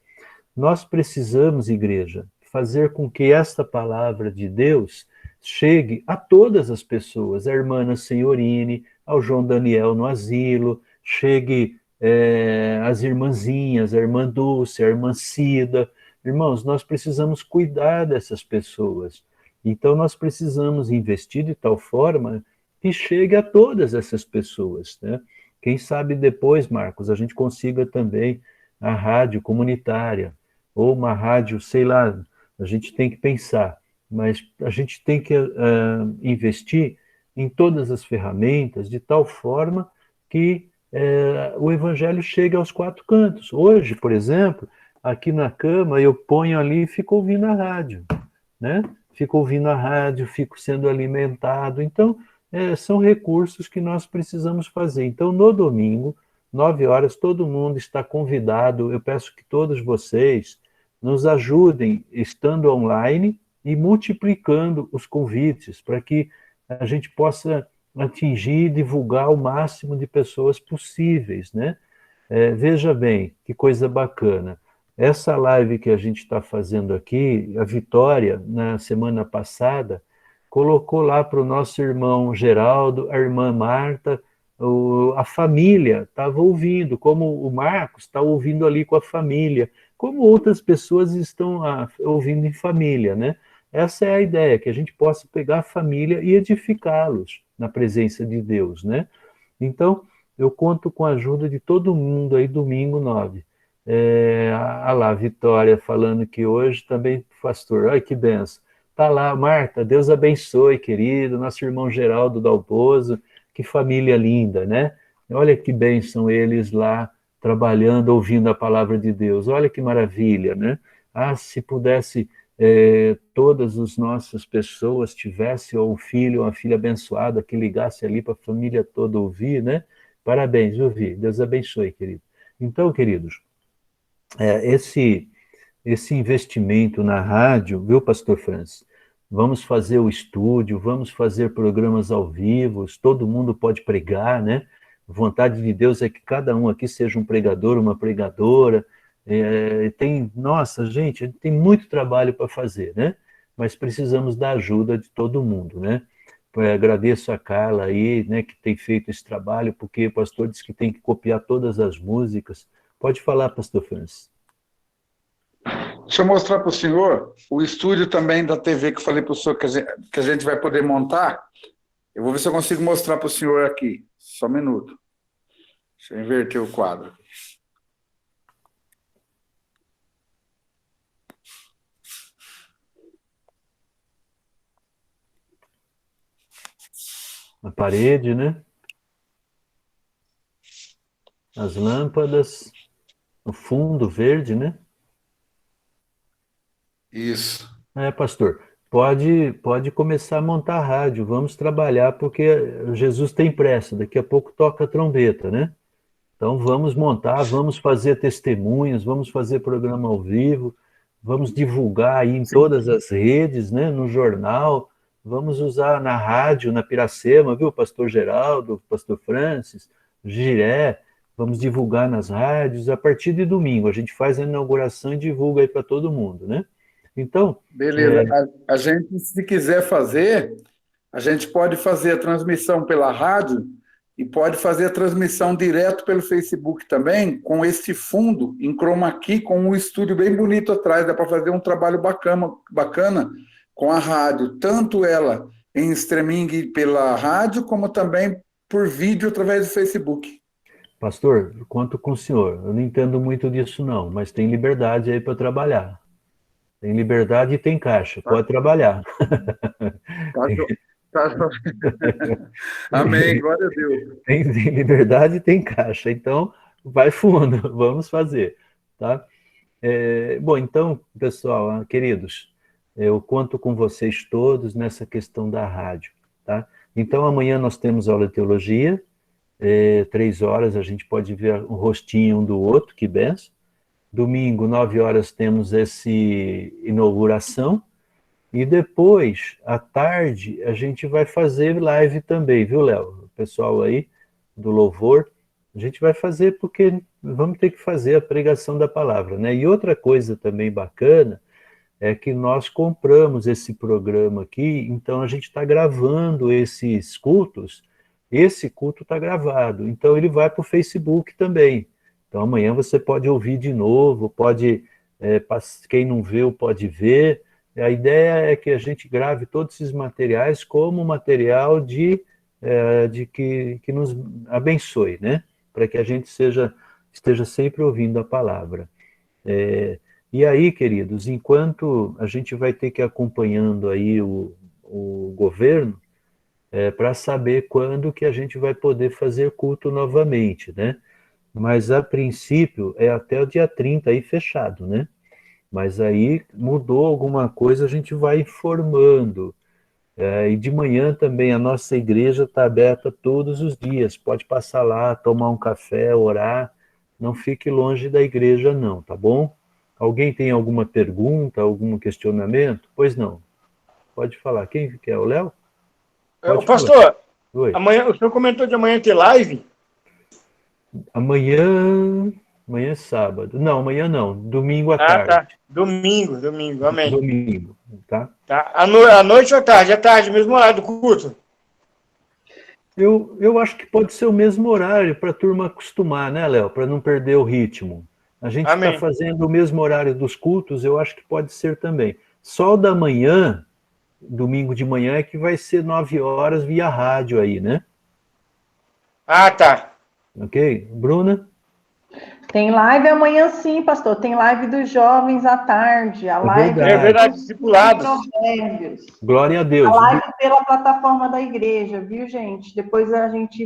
nós precisamos, igreja, fazer com que esta palavra de Deus chegue a todas as pessoas, a irmã Ana Senhorine, ao João Daniel no asilo, chegue as irmãzinhas, a irmã Dulce, a irmã Cida. Irmãos, nós precisamos cuidar dessas pessoas. Então, nós precisamos investir de tal forma que chegue a todas essas pessoas, né? Quem sabe depois, Marcos, a gente consiga também a rádio comunitária, ou uma rádio, sei lá, a gente tem que pensar, mas a gente tem que investir em todas as ferramentas de tal forma que o evangelho chegue aos 4 cantos. Hoje, por exemplo, aqui na cama, eu ponho ali e fico ouvindo a rádio, né? Fico ouvindo a rádio, fico sendo alimentado. Então, são recursos que nós precisamos fazer. Então, no domingo, 9 horas, todo mundo está convidado. Eu peço que todos vocês nos ajudem estando online e multiplicando os convites para que a gente possa atingir e divulgar o máximo de pessoas possíveis, né? Veja bem, que coisa bacana. Essa live que a gente está fazendo aqui, a Vitória, na semana passada, colocou lá para o nosso irmão Geraldo, a irmã Marta, a família estava ouvindo, como o Marcos está ouvindo ali com a família, como outras pessoas estão ouvindo em família, né? Essa é a ideia, que a gente possa pegar a família e edificá-los na presença de Deus, né? Então, eu conto com a ajuda de todo mundo aí, domingo 9. A Vitória falando que hoje também, pastor, olha que benção. Tá lá, Marta, Deus abençoe, querido, nosso irmão Geraldo Dalpozo, que família linda, né? Olha que bênção eles lá, trabalhando, ouvindo a palavra de Deus, olha que maravilha, né? Se pudesse, todas as nossas pessoas tivessem um filho, uma filha abençoada, que ligasse ali para a família toda ouvir, né? Parabéns, viu, Vi? Deus abençoe, querido. Então, queridos, esse investimento na rádio, viu, pastor Francis? Vamos fazer o estúdio, vamos fazer programas ao vivo, todo mundo pode pregar, né? A vontade de Deus é que cada um aqui seja um pregador, uma pregadora. Nossa, gente, tem muito trabalho para fazer, né? Mas precisamos da ajuda de todo mundo, né? Agradeço a Carla aí, né, que tem feito esse trabalho, porque o pastor disse que tem que copiar todas as músicas. Pode falar, pastor Francis. Deixa eu mostrar para o senhor o estúdio também da TV que eu falei para o senhor que a gente vai poder montar. Eu vou ver se eu consigo mostrar para o senhor aqui. Só um minuto. Deixa eu inverter o quadro. A parede, né? As lâmpadas, o fundo verde, né? Isso. Pastor, pode começar a montar a rádio, vamos trabalhar, porque Jesus tem pressa, daqui a pouco toca a trombeta, né? Então vamos montar, vamos fazer testemunhas, vamos fazer programa ao vivo, vamos divulgar aí em todas as redes, né? No jornal, vamos usar na rádio, na Piracema, viu? Pastor Geraldo, Pastor Francis, Giré, vamos divulgar nas rádios a partir de domingo. A gente faz a inauguração e divulga aí para todo mundo, né? Então. Beleza. A gente, se quiser fazer, a gente pode fazer a transmissão pela rádio e pode fazer a transmissão direto pelo Facebook também, com este fundo em chroma key, com um estúdio bem bonito atrás. Dá para fazer um trabalho bacana com a rádio, tanto ela em streaming pela rádio, como também por vídeo através do Facebook. Pastor, conto com o senhor. Eu não entendo muito disso, não, mas tem liberdade aí para trabalhar. Tem liberdade e tem caixa, pode trabalhar. Amém, glória a Deus. Tem liberdade e tem caixa, então vai fundo, vamos fazer, tá? Bom, então, pessoal, queridos, eu conto com vocês todos nessa questão da rádio, tá? Então, amanhã nós temos aula de teologia, 3 horas, a gente pode ver o rostinho um do outro, que benção. Domingo, 9 horas, temos essa inauguração. E depois, à tarde, a gente vai fazer live também, viu, Léo? O pessoal aí do louvor, a gente vai fazer porque vamos ter que fazer a pregação da palavra, né? E outra coisa também bacana é que nós compramos esse programa aqui, então a gente está gravando esses cultos, esse culto está gravado, então ele vai para o Facebook também. Então amanhã você pode ouvir de novo, quem não viu pode ver. A ideia é que a gente grave todos esses materiais como material que nos abençoe, né? Para que a gente esteja sempre ouvindo a palavra. E aí, queridos, enquanto a gente vai ter que ir acompanhando aí o governo, para saber quando que a gente vai poder fazer culto novamente, né? Mas, a princípio, é até o dia 30 aí fechado, né? Mas aí mudou alguma coisa, a gente vai informando. E de manhã também a nossa igreja está aberta todos os dias. Pode passar lá, tomar um café, orar. Não fique longe da igreja, não, tá bom? Alguém tem alguma pergunta, algum questionamento? Pois não. Pode falar. Quem quer? O Léo? Pastor, Oi. Amanhã, o senhor comentou de amanhã ter live? Amanhã é sábado. Não, amanhã não. Domingo à tarde. Tá. Domingo, amém. Domingo, tá? Tá. À noite ou à tarde? À tarde, mesmo horário do culto? Eu acho que pode ser o mesmo horário para a turma acostumar, né, Léo? Para não perder o ritmo. A gente está fazendo o mesmo horário dos cultos, eu acho que pode ser também. Só o da manhã, domingo de manhã, é que vai ser 9 horas via rádio aí, né? Tá. Ok? Bruna? Tem live amanhã sim, pastor. Tem live dos jovens à tarde. A live É verdade, discipulados. Provérbios. Glória a Deus. A live pela plataforma da igreja, viu, gente? Depois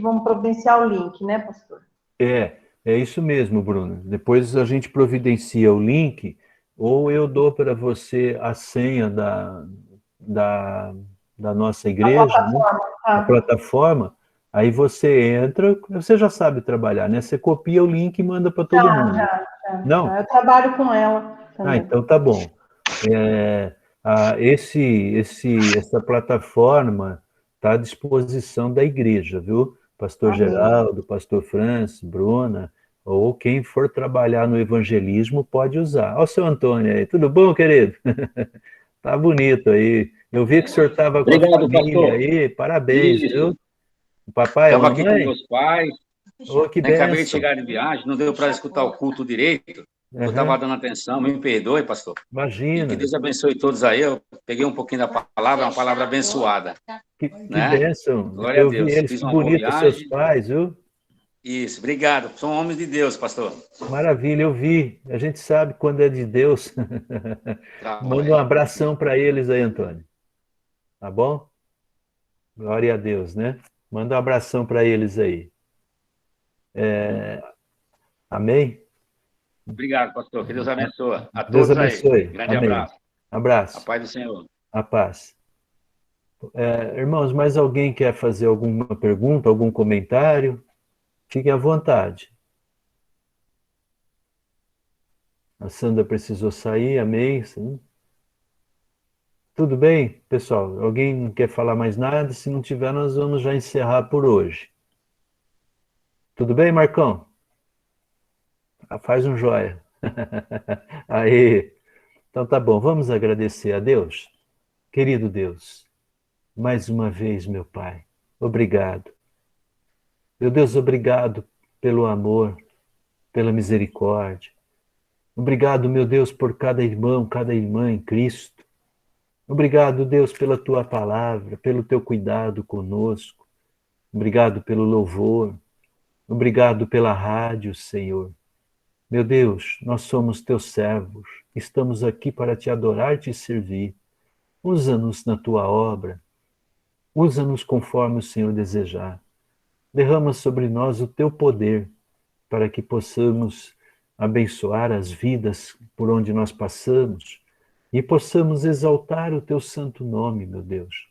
vamos providenciar o link, né, pastor? É isso mesmo, Bruno. Depois a gente providencia o link, ou eu dou para você a senha da nossa igreja, né? A plataforma, Aí você entra, você já sabe trabalhar, né? Você copia o link e manda para todo mundo. Já. Não? Eu trabalho com ela também. Então tá bom. Essa plataforma está à disposição da igreja, viu? Pastor Amém. Geraldo, Pastor Francis, Bruna, ou quem for trabalhar no evangelismo pode usar. Olha o seu Antônio aí, tudo bom, querido? Tá bonito aí. Eu vi que o senhor estava com a Obrigado, família pastor. aí, parabéns, Isso. viu? O papai e a Estava aqui com mamãe? meus pais. Oh, que Acabei de bênção. chegar de viagem, não deu para escutar o culto direito. Eu estava dando atenção, me perdoe, pastor. E Imagina. que Deus abençoe todos aí. Eu peguei um pouquinho da palavra, uma palavra abençoada. Que né? bênção. Glória Eu a Deus. vi eles, Fiz que uma boa bonito, seus viagem. pais, viu? Isso, obrigado. São homens de Deus, pastor. Maravilha, eu vi. A gente sabe quando é de Deus. Manda um abração para eles aí, Antônio. Tá bom? Glória a Deus, né? Manda um abração para eles aí. Amém? Obrigado, pastor. Que Deus abençoe. A Deus todos abençoe. aí. Grande Amém. abraço. Abraço. A paz do Senhor. A paz. Irmãos, mais alguém quer fazer alguma pergunta, algum comentário? Fiquem à vontade. A Sandra precisou sair, amém. Sim. Tudo bem, pessoal? Alguém não quer falar mais nada? Se não tiver, nós vamos já encerrar por hoje. Tudo bem, Marcão? Faz um joia. Aí. Então tá bom, vamos agradecer a Deus. Querido Deus, mais uma vez, meu Pai, obrigado. Meu Deus, obrigado pelo amor, pela misericórdia. Obrigado, meu Deus, por cada irmão, cada irmã em Cristo. Obrigado, Deus, pela tua palavra, pelo teu cuidado conosco. Obrigado pelo louvor. Obrigado pela rádio, Senhor. Meu Deus, nós somos teus servos. Estamos aqui para te adorar e te servir. Usa-nos na tua obra. Usa-nos conforme o Senhor desejar. Derrama sobre nós o teu poder para que possamos abençoar as vidas por onde nós passamos e possamos exaltar o teu santo nome, meu Deus.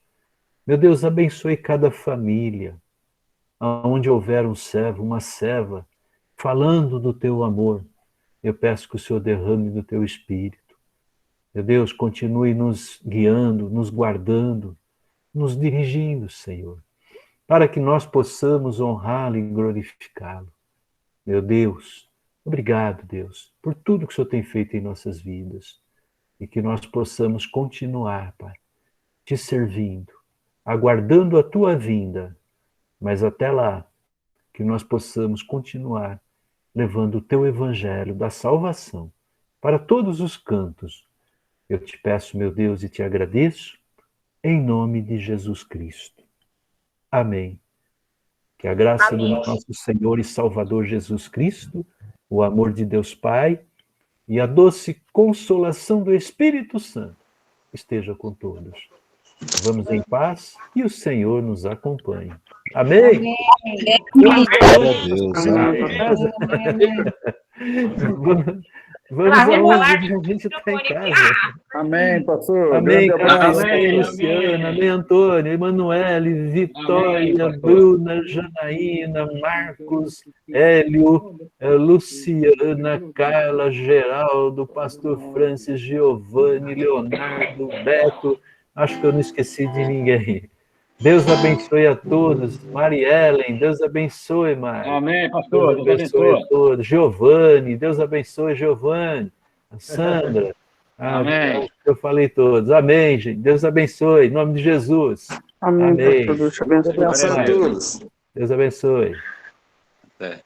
Meu Deus, abençoe cada família, onde houver um servo, uma serva, falando do teu amor. Eu peço que o Senhor derrame do teu Espírito. Meu Deus, continue nos guiando, nos guardando, nos dirigindo, Senhor, para que nós possamos honrá-lo e glorificá-lo. Meu Deus, obrigado, Deus, por tudo que o Senhor tem feito em nossas vidas e que nós possamos continuar, Pai, te servindo, aguardando a tua vinda, mas até lá, que nós possamos continuar levando o teu evangelho da salvação para todos os cantos. Eu te peço, meu Deus, e te agradeço, em nome de Jesus Cristo. Amém. Que a graça do nosso Senhor e Salvador Jesus Cristo, o amor de Deus Pai e a doce consolação do Espírito Santo esteja com todos. Vamos em paz e o Senhor nos acompanhe. Amém? Glória a Deus. Vamos aonde a gente está em casa. Amém, pastor. Amém, Grande Carlos, abraço. amém, Luciana, amém, Antônio, Emanuele, Vitória, Amém, Bruna, Janaína, Marcos, Hélio, Luciana, Carla, Geraldo, Pastor Francis, Giovanni, Leonardo, Beto, acho que eu não esqueci de ninguém. Deus abençoe a todos. Mariellen, Deus abençoe, Mari. Amém, pastor. Deus abençoe a todos. Giovanni, Deus abençoe, Giovanni. A Sandra. Amém. Eu falei todos. Amém, gente. Deus abençoe. Em nome de Jesus. Amém. Amém. Deus te abençoe. Glória a Deus. Deus abençoe. Até.